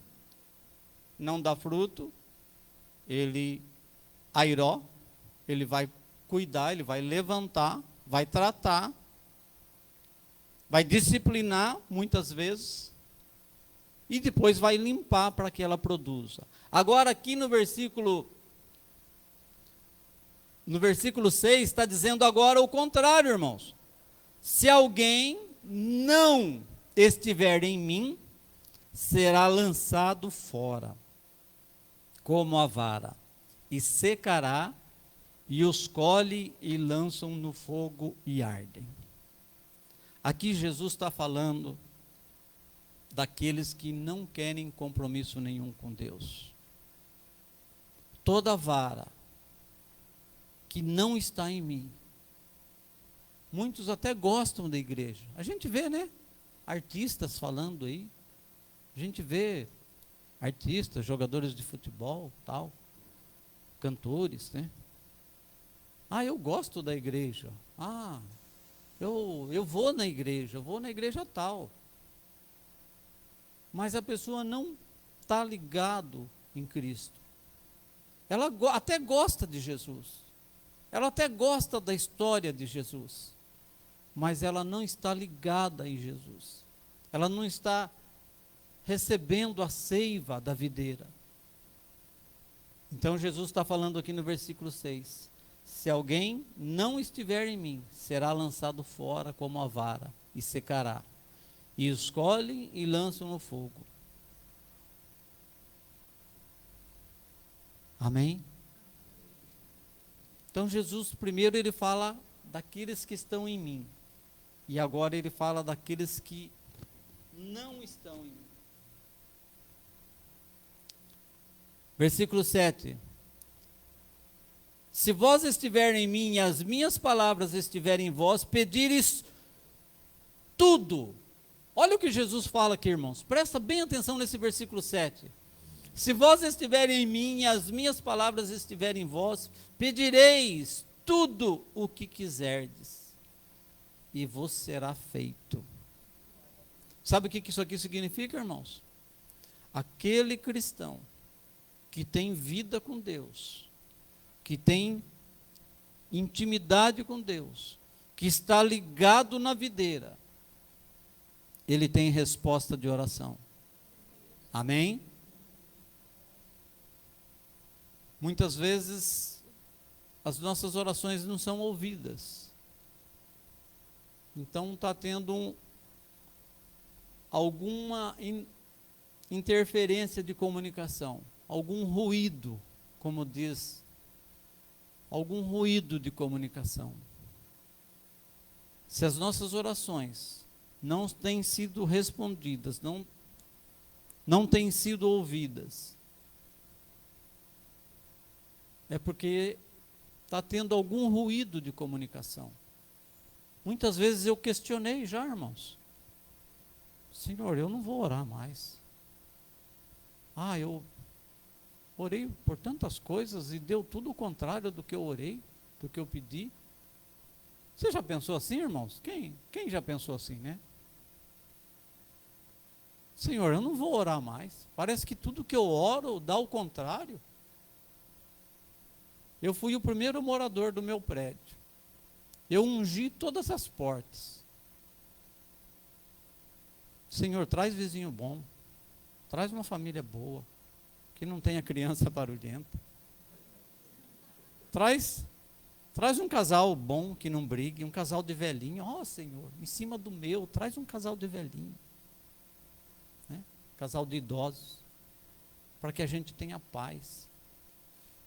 B: não dá fruto, ele airó, ele vai cuidar, ele vai levantar, vai tratar, vai disciplinar muitas vezes, e depois vai limpar para que ela produza. Agora aqui no versículo 6 está dizendo agora o contrário, irmãos. Se alguém não estiver em mim, será lançado fora, como a vara, e secará, e os colhe e lançam no fogo e ardem. Aqui Jesus está falando daqueles que não querem compromisso nenhum com Deus. Toda vara que não está em mim. Muitos até gostam da igreja. A gente vê, né? Artistas falando aí. A gente vê artistas, jogadores de futebol, tal, cantores, né? Ah, eu gosto da igreja. Ah, eu vou na igreja tal. Mas a pessoa não está ligado em Cristo. Ela até gosta de Jesus. Ela até gosta da história de Jesus. Mas ela não está ligada em Jesus. Ela não está recebendo a seiva da videira. Então Jesus está falando aqui no versículo 6. Se alguém não estiver em mim, será lançado fora como a vara e secará. E escolhem e lançam no fogo. Amém? Então Jesus primeiro ele fala daqueles que estão em mim. E agora ele fala daqueles que não estão em mim. Versículo 7. Se vós estiverem em mim e as minhas palavras estiverem em vós, pedires tudo. Olha o que Jesus fala aqui, irmãos. Presta bem atenção nesse versículo 7. Se vós estiverem em mim e as minhas palavras estiverem em vós, pedireis tudo o que quiserdes, e vos será feito. Sabe o que isso aqui significa, irmãos? Aquele cristão que tem vida com Deus, que tem intimidade com Deus, que está ligado na videira, ele tem resposta de oração. Amém? Muitas vezes as nossas orações não são ouvidas. Então está tendo alguma interferência de comunicação, algum ruído, como diz, algum ruído de comunicação. Se as nossas orações não têm sido respondidas, não têm sido ouvidas, é porque está tendo algum ruído de comunicação. Muitas vezes eu questionei já, irmãos. Senhor, eu não vou orar mais. Eu orei por tantas coisas e deu tudo o contrário do que eu orei, do que eu pedi. Você já pensou assim, irmãos? Quem já pensou assim, né? Senhor, eu não vou orar mais. Parece que tudo que eu oro dá o contrário. Eu fui o primeiro morador do meu prédio. Eu ungi todas as portas. Senhor, traz vizinho bom. Traz uma família boa. Que não tenha criança barulhenta. Traz um casal bom que não brigue. Um casal de velhinho. Senhor, em cima do meu, traz um casal de velhinho. Né? Casal de idosos. Para que a gente tenha paz.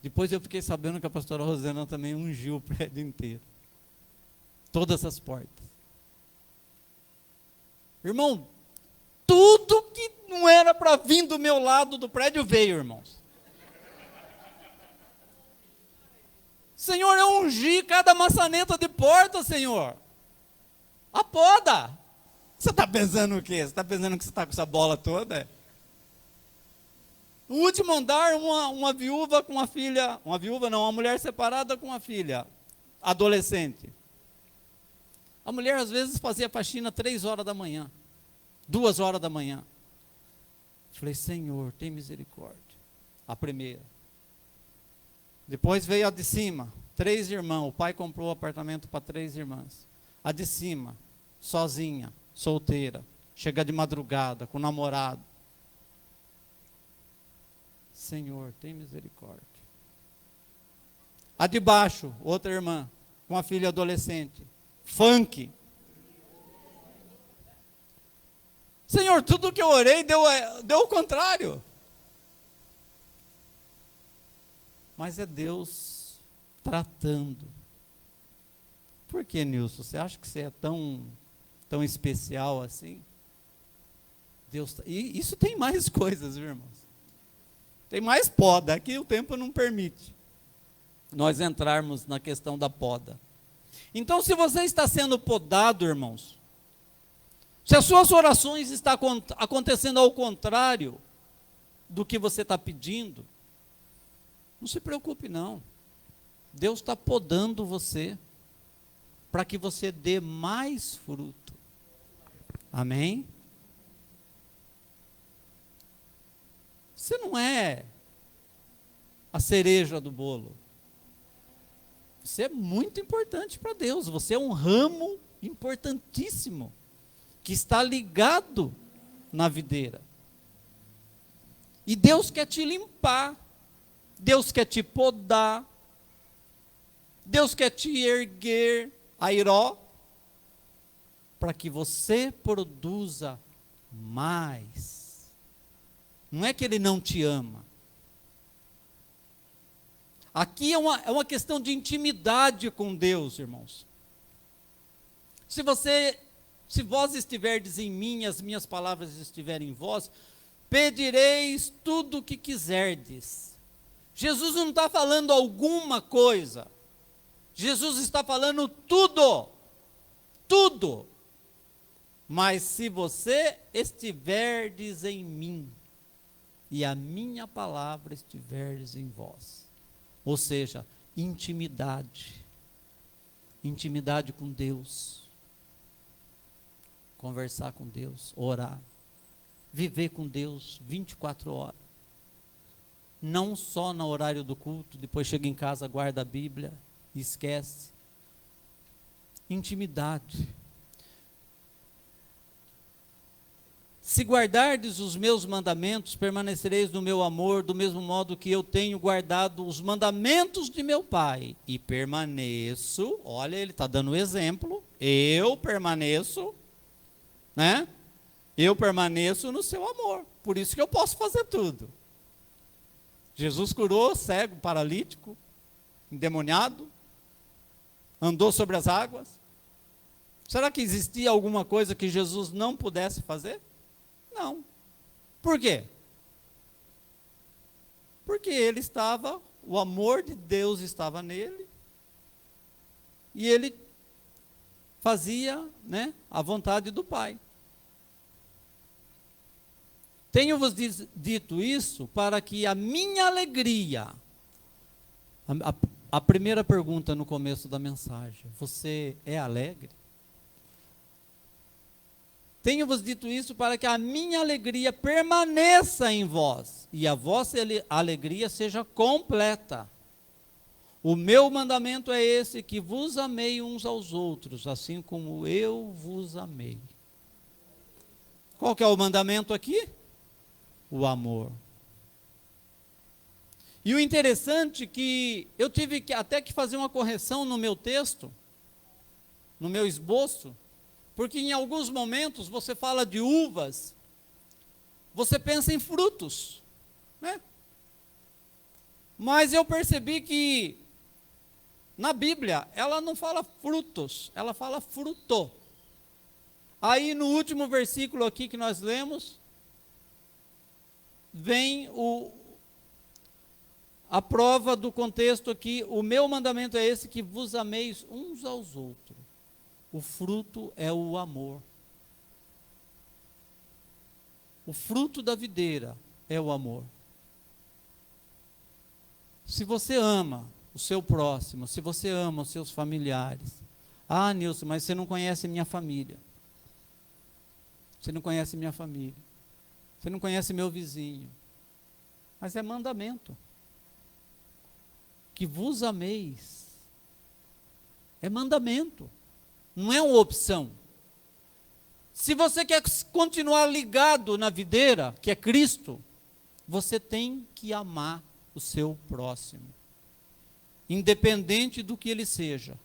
B: Depois eu fiquei sabendo que a pastora Rosana também ungiu o prédio inteiro. Todas as portas. Irmão, tudo que não era para vir do meu lado do prédio veio, irmãos. Senhor, eu ungi cada maçaneta de porta, Senhor. A poda. Você está pensando o quê? Você está pensando que você está com essa bola toda? No último andar, uma viúva com uma filha, uma mulher separada com uma filha, adolescente. A mulher às vezes fazia faxina 3 horas da manhã, 2 horas da manhã. Falei, Senhor, tem misericórdia. A primeira. Depois veio a de cima, 3 irmãos. O pai comprou o apartamento para 3 irmãs. A de cima, sozinha, solteira, chega de madrugada, com o namorado. Senhor, tem misericórdia. A de baixo, outra irmã, com a filha adolescente, funk. Senhor, tudo que eu orei deu o contrário. Mas é Deus tratando. Por que, Nilson? Você acha que você é tão especial assim? Deus, e isso tem mais coisas, viu, irmãos? Tem mais poda, aqui o tempo não permite nós entrarmos na questão da poda. Então, se você está sendo podado, irmãos, se as suas orações estão acontecendo ao contrário do que você está pedindo, não se preocupe não. Deus está podando você para que você dê mais fruto. Amém? Você não é a cereja do bolo. Você é muito importante para Deus. Você é um ramo importantíssimo que está ligado na videira. E Deus quer te limpar. Deus quer te podar. Deus quer te erguer, airó, para que você produza mais. Não é que Ele não te ama. Aqui é uma questão de intimidade com Deus, irmãos. Se vós estiverdes em mim, as minhas palavras estiverem em vós, pedireis tudo o que quiserdes. Jesus não está falando alguma coisa. Jesus está falando tudo. Tudo. Mas se você estiverdes em mim, e a minha palavra estiverdes em vós. Ou seja, intimidade. Intimidade com Deus. conversar com Deus, orar, viver com Deus 24 horas. Não só no horário do culto, depois chega em casa, guarda a Bíblia e esquece. Intimidade. Se guardardes os meus mandamentos, permanecereis no meu amor, do mesmo modo que eu tenho guardado os mandamentos de meu Pai. E permaneço, olha, ele está dando um exemplo, eu permaneço, né? Eu permaneço no seu amor, por isso que eu posso fazer tudo. Jesus curou cego, paralítico, endemoniado, andou sobre as águas. Será que existia alguma coisa que Jesus não pudesse fazer? Não. Por quê? Porque ele estava, o amor de Deus estava nele, e ele fazia, né, a vontade do Pai. Tenho-vos dito isso para que a minha alegria, a primeira pergunta no começo da mensagem, você é alegre? Tenho-vos dito isso para que a minha alegria permaneça em vós, e a vossa alegria seja completa. O meu mandamento é esse, que vos amei uns aos outros, assim como eu vos amei. Qual que é o mandamento aqui? O amor. E o interessante é que eu tive até que fazer uma correção no meu texto, no meu esboço, porque em alguns momentos você fala de uvas, você pensa em frutos, né? Mas eu percebi que na Bíblia ela não fala frutos, ela fala fruto. Aí no último versículo aqui que nós lemos, vem a prova do contexto aqui: o meu mandamento é esse, que vos ameis uns aos outros. O fruto é o amor. O fruto da videira é o amor. Se você ama o seu próximo, se você ama os seus familiares, ah, Nilson, mas você não conhece minha família. Você não conhece minha família. Você não conhece meu vizinho. Mas é mandamento. Que vos ameis. É mandamento. Não é uma opção. Se você quer continuar ligado na videira, que é Cristo, você tem que amar o seu próximo. Independente do que ele seja.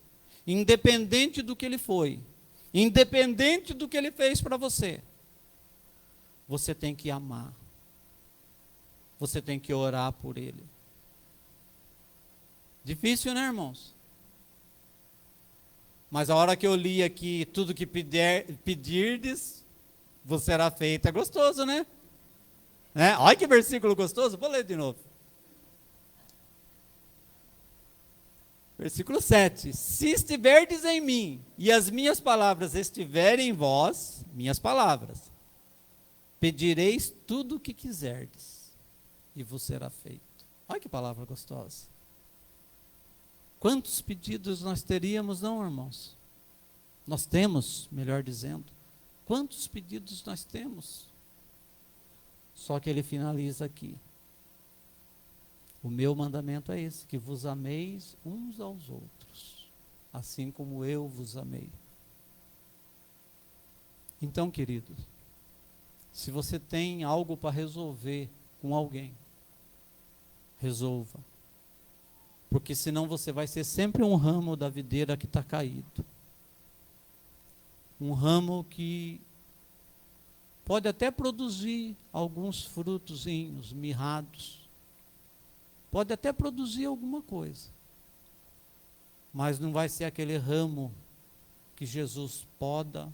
B: Independente do que ele foi. Independente do que ele fez para você. Você tem que amar. Você tem que orar por ele. Difícil, né, irmãos? Mas a hora que eu li aqui, tudo que pedirdes, vos será feito. É gostoso, né? Olha que versículo gostoso. Vou ler de novo. Versículo 7. Se estiverdes em mim, e as minhas palavras estiverem em vós, minhas palavras, pedireis tudo o que quiserdes, e vos será feito. Olha que palavra gostosa. Quantos pedidos nós teríamos, não, irmãos? Nós temos, melhor dizendo. Quantos pedidos nós temos? Só que ele finaliza aqui. O meu mandamento é esse, que vos ameis uns aos outros, assim como eu vos amei. Então, queridos, se você tem algo para resolver com alguém, resolva. Porque senão você vai ser sempre um ramo da videira que está caído. Um ramo que pode até produzir alguns frutozinhos mirrados. Pode até produzir alguma coisa. Mas não vai ser aquele ramo que Jesus poda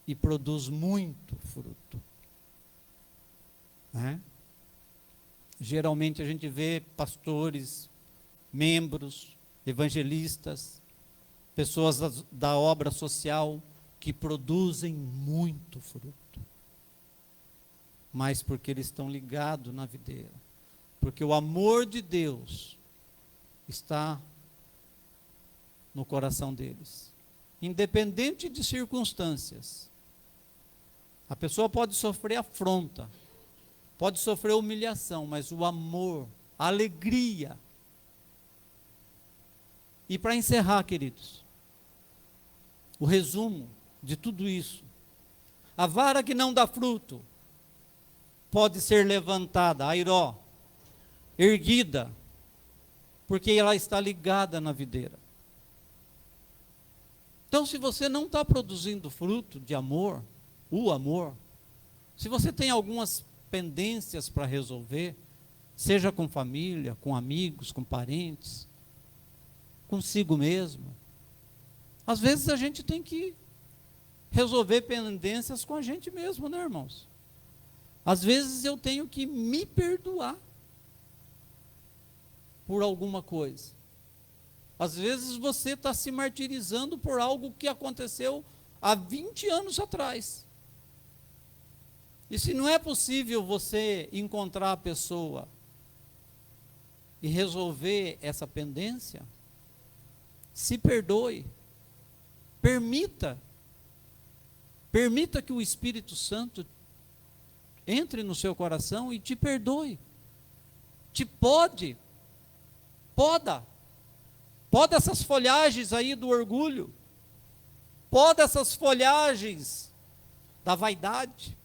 B: e produz muito fruto. Geralmente a gente vê pastores, membros, evangelistas, pessoas da obra social que produzem muito fruto, mas porque eles estão ligados na videira, porque o amor de Deus está no coração deles, independente de circunstâncias, A pessoa pode sofrer afronta, pode sofrer humilhação, mas o amor, a alegria. E para encerrar, queridos, o resumo de tudo isso: a vara que não dá fruto pode ser levantada, airó, erguida, porque ela está ligada na videira. Então, se você não está produzindo fruto de amor, o amor, se você tem algumas pendências para resolver, seja com família, com amigos, com parentes, consigo mesmo, às vezes a gente tem que resolver pendências com a gente mesmo, né, irmãos? Às vezes eu tenho que me perdoar por alguma coisa. Às vezes você está se martirizando por algo que aconteceu há 20 anos atrás. E se não é possível você encontrar a pessoa e resolver essa pendência, se perdoe. Permita que o Espírito Santo entre no seu coração e te perdoe. Poda essas folhagens aí do orgulho, poda essas folhagens da vaidade,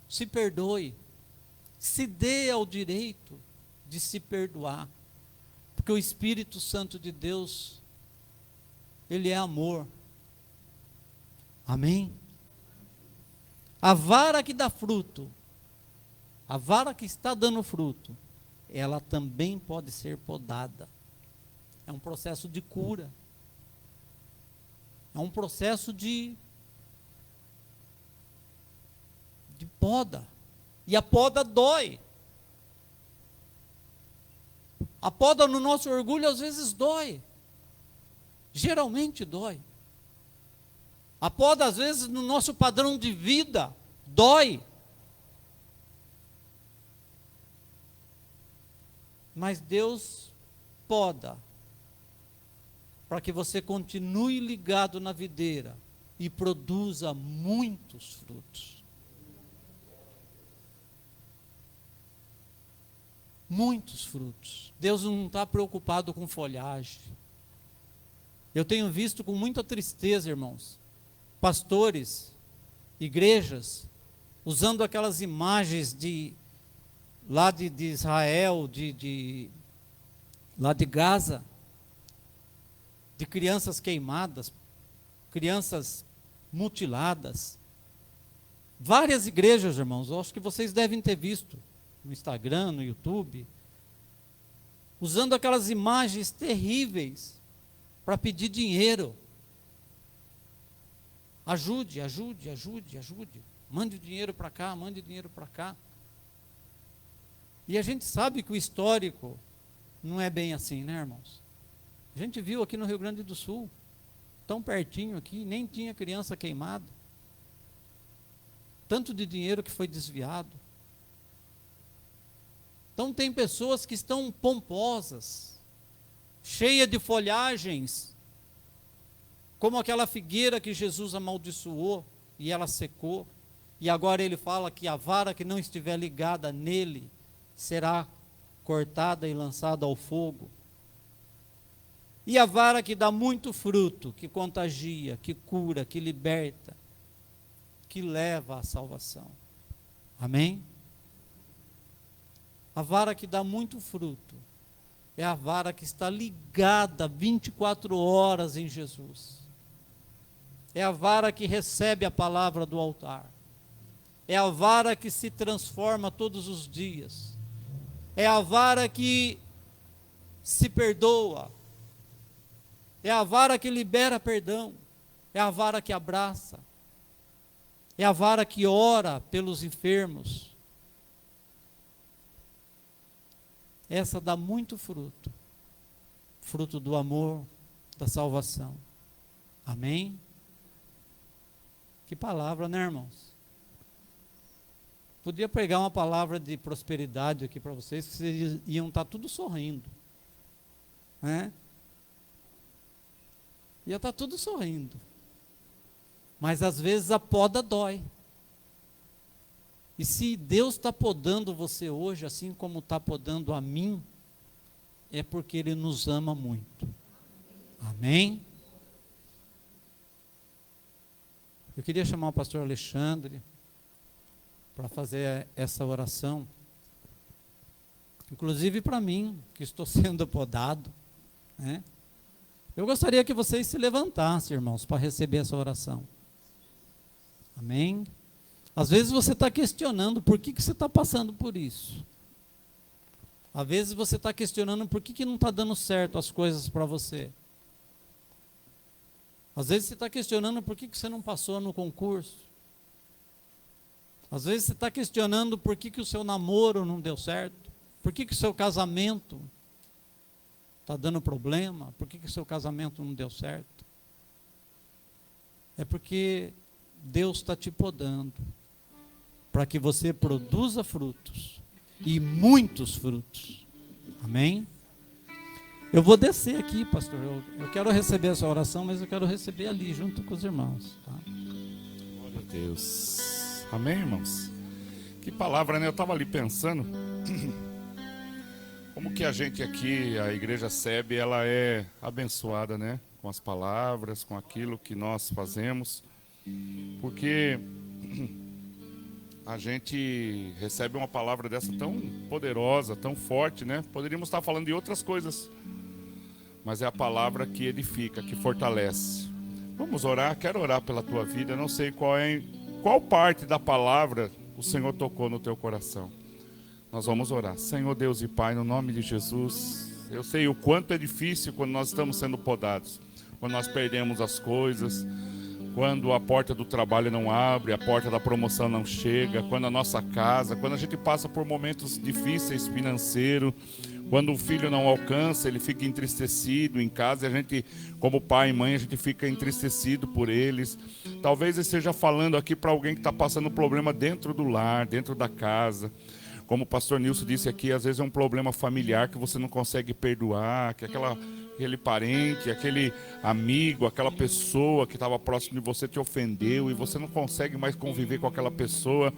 B: se perdoe, se dê ao direito de se perdoar, porque o Espírito Santo de Deus, Ele é amor, amém? A vara que dá fruto, a vara que está dando fruto, ela também pode ser podada. É um processo de cura. É um processo de poda. E a poda dói. A poda no nosso orgulho às vezes dói. Geralmente dói. A poda às vezes no nosso padrão de vida dói. Mas Deus poda para que você continue ligado na videira e produza muitos frutos. Muitos frutos. Deus não está preocupado com folhagem. Eu tenho visto com muita tristeza, irmãos, pastores, igrejas, usando aquelas imagens lá de Israel, lá de Gaza, de crianças queimadas, crianças mutiladas. Várias igrejas, irmãos, eu acho que vocês devem ter visto no Instagram, no YouTube, usando aquelas imagens terríveis para pedir dinheiro. Ajude. Mande o dinheiro para cá, mande o dinheiro para cá. E a gente sabe que o histórico não é bem assim, né, irmãos? A gente viu aqui no Rio Grande do Sul, tão pertinho aqui, nem tinha criança queimada. Tanto de dinheiro que foi desviado. Então tem pessoas que estão pomposas, cheias de folhagens, como aquela figueira que Jesus amaldiçoou e ela secou. E agora ele fala que a vara que não estiver ligada nele será cortada e lançada ao fogo. E a vara que dá muito fruto, que contagia, que cura, que liberta, que leva à salvação. Amém? A vara que dá muito fruto é a vara que está ligada 24 horas em Jesus. É a vara que recebe a palavra do altar. É a vara que se transforma todos os dias. É a vara que se perdoa. É a vara que libera perdão. É a vara que abraça. É a vara que ora pelos enfermos. Essa dá muito fruto. Fruto do amor, da salvação. Amém? Que palavra, né, irmãos? Podia pregar uma palavra de prosperidade aqui para vocês, que vocês iam estar tudo sorrindo. Né? Ia estar tudo sorrindo. Mas às vezes a poda dói. E se Deus está podando você hoje, assim como está podando a mim, é porque Ele nos ama muito. Amém? Eu queria chamar o pastor Alexandre para fazer essa oração. Inclusive para mim, que estou sendo podado, né? Eu gostaria que vocês se levantassem, irmãos, para receber essa oração. Amém? Às vezes você está questionando por que você está passando por isso. Às vezes você está questionando por que não está dando certo as coisas para você. Às vezes você está questionando por que você não passou no concurso. Às vezes você está questionando por que o seu namoro não deu certo. Por que o seu casamento está dando problema? Por que o seu casamento não deu certo? É porque Deus está te podando para que você produza frutos, e muitos frutos. Amém? Eu vou descer aqui, pastor. Eu quero receber essa oração, mas eu quero receber ali, junto com os irmãos. Tá?
A: Glória a Deus. Amém, irmãos? Que palavra, né? Eu estava ali pensando, como que a gente aqui, a Igreja SEB, ela é abençoada, né? Com as palavras, com aquilo que nós fazemos. Porque a gente recebe uma palavra dessa tão poderosa, tão forte, né? Poderíamos estar falando de outras coisas, mas é a palavra que edifica, que fortalece. Vamos orar, quero orar pela tua vida. Eu não sei qual parte da palavra o Senhor tocou no teu coração. Nós vamos orar. Senhor Deus e Pai, no nome de Jesus, eu sei o quanto é difícil quando nós estamos sendo podados, quando nós perdemos as coisas, quando a porta do trabalho não abre, a porta da promoção não chega, quando a nossa casa, quando a gente passa por momentos difíceis financeiros, quando o filho não alcança, ele fica entristecido em casa, e a gente, como pai e mãe, a gente fica entristecido por eles. Talvez ele esteja falando aqui para alguém que está passando problema dentro do lar, dentro da casa. Como o pastor Nilson disse aqui, às vezes é um problema familiar que você não consegue perdoar, que aquele parente, aquele amigo, aquela pessoa que estava próximo de você te ofendeu e você não consegue mais conviver com aquela pessoa.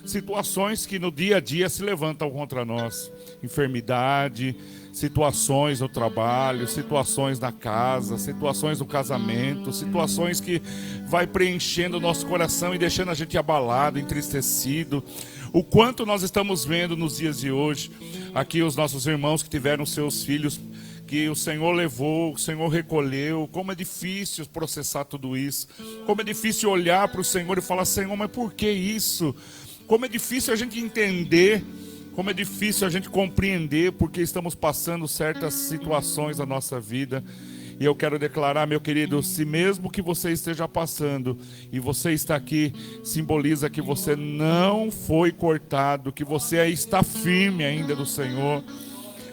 A: Situações que no dia a dia se levantam contra nós. Enfermidade, situações no trabalho, situações na casa, situações no casamento, situações que vai preenchendo o nosso coração e deixando a gente abalado, entristecido. O quanto nós estamos vendo nos dias de hoje, aqui os nossos irmãos que tiveram seus filhos, que o Senhor levou, o Senhor recolheu, como é difícil processar tudo isso, como é difícil olhar para o Senhor e falar, Senhor, mas por que isso? Como é difícil a gente entender, como é difícil a gente compreender porque estamos passando certas situações na nossa vida. E eu quero declarar, meu querido, se mesmo que você esteja passando e você está aqui, simboliza que você não foi cortado, que você aí está firme ainda do Senhor,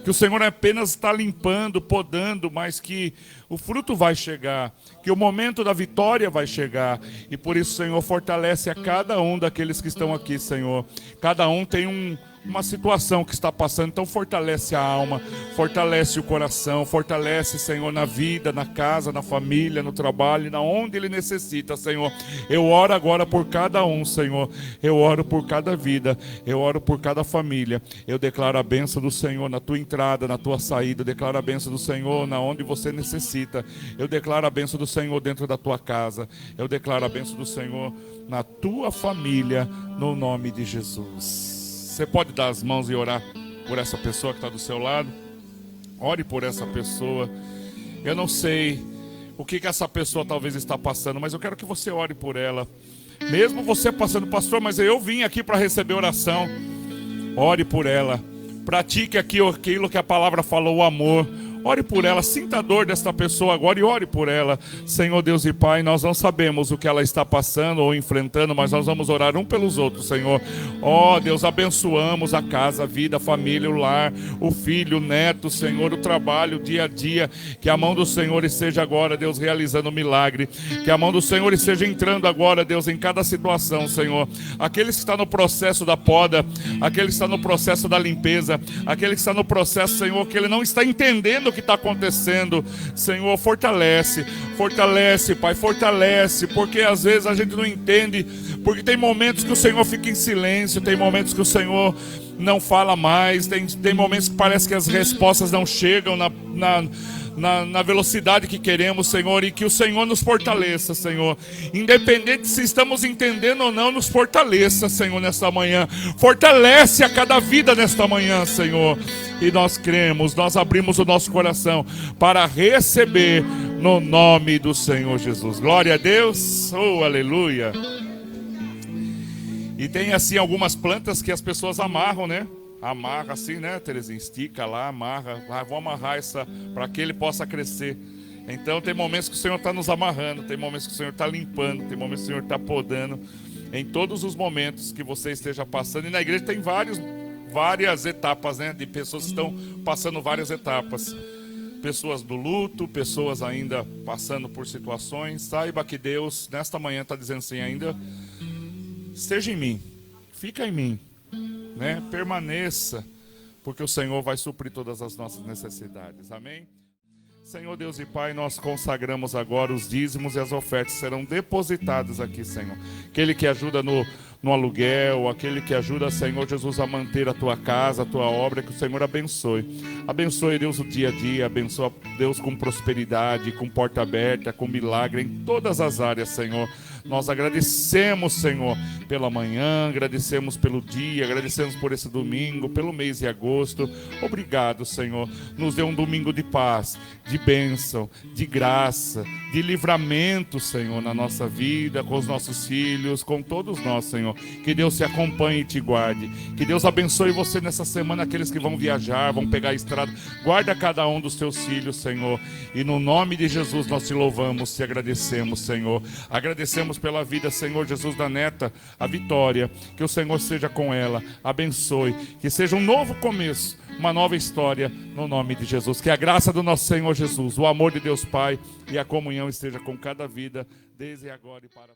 A: que o Senhor apenas está limpando, podando, mas que o fruto vai chegar, que o momento da vitória vai chegar. E por isso, Senhor, fortalece a cada um daqueles que estão aqui, Senhor. Cada um tem uma situação que está passando, então fortalece a alma, fortalece o coração, fortalece, Senhor, na vida, na casa, na família, no trabalho, na onde ele necessita, Senhor. Eu oro agora por cada um, Senhor. Eu oro por cada vida, eu oro por cada família. Eu declaro a bênção do Senhor na tua entrada, na tua saída. Eu declaro a bênção do Senhor na onde você necessita. Eu declaro a bênção do Senhor dentro da tua casa. Eu declaro a bênção do Senhor na tua família, no nome de Jesus. Você pode dar as mãos e orar por essa pessoa que está do seu lado? Ore por essa pessoa. Eu não sei o que essa pessoa talvez está passando, mas eu quero que você ore por ela. Mesmo você passando, pastor, mas eu vim aqui para receber oração. Ore por ela. Pratique aquilo que a palavra falou, o amor. Ore por ela, sinta a dor desta pessoa agora e ore por ela. Senhor Deus e Pai, nós não sabemos o que ela está passando ou enfrentando, mas nós vamos orar um pelos outros, Senhor. Ó Deus, abençoamos a casa, a vida, a família, o lar, o filho, o neto, Senhor, o trabalho, o dia a dia. Que a mão do Senhor esteja agora, Deus, realizando um milagre. Que a mão do Senhor esteja entrando agora, Deus, em cada situação, Senhor. Aquele que está no processo da poda, aquele que está no processo da limpeza, aquele que está no processo, Senhor, que ele não está entendendo o que está acontecendo. Senhor, fortalece, Pai, fortalece, porque às vezes a gente não entende, porque tem momentos que o Senhor fica em silêncio, tem momentos que o Senhor não fala mais, tem momentos que parece que as respostas não chegam na velocidade que queremos, Senhor, e que o Senhor nos fortaleça, Senhor. Independente se estamos entendendo ou não, nos fortaleça, Senhor, nesta manhã. Fortalece a cada vida nesta manhã, Senhor. E nós cremos, nós abrimos o nosso coração para receber no nome do Senhor Jesus. Glória a Deus. Oh, aleluia. E tem assim algumas plantas que as pessoas amarram, né? Amarra assim, né, Terezinha? Estica lá, amarra. Vou amarrar essa para que ele possa crescer. Então tem momentos que o Senhor está nos amarrando, tem momentos que o Senhor está limpando, tem momentos que o Senhor está podando. Em todos os momentos que você esteja passando. E na igreja tem várias etapas, né? De pessoas que estão passando várias etapas. Pessoas do luto, pessoas ainda passando por situações. Saiba que Deus, nesta manhã, está dizendo assim ainda: esteja em mim, fica em mim, né? Permaneça, porque o Senhor vai suprir todas as nossas necessidades. Amém? Senhor Deus e Pai, nós consagramos agora os dízimos e as ofertas serão depositadas aqui, Senhor. Aquele que ajuda no aluguel, aquele que ajuda, Senhor Jesus, a manter a tua casa, a tua obra, que o Senhor abençoe. Abençoe, Deus, o dia a dia, abençoa, Deus, com prosperidade, com porta aberta, com milagre em todas as áreas, Senhor. Nós agradecemos, Senhor, pela manhã, agradecemos pelo dia, agradecemos por esse domingo, pelo mês de agosto. Obrigado, Senhor. Nos dê um domingo de paz, de bênção, de graça, de livramento, Senhor, na nossa vida, com os nossos filhos, com todos nós, Senhor. Que Deus te acompanhe e te guarde. Que Deus abençoe você nessa semana, aqueles que vão viajar, vão pegar a estrada. Guarda cada um dos teus filhos, Senhor. E no nome de Jesus nós te louvamos, te agradecemos, Senhor. Agradecemos pela vida, Senhor Jesus, da neta, a Vitória. Que o Senhor seja com ela. Abençoe. Que seja um novo começo, uma nova história, no nome de Jesus. Que a graça do nosso Senhor Jesus, o amor de Deus Pai e a comunhão esteja com cada vida, desde agora e para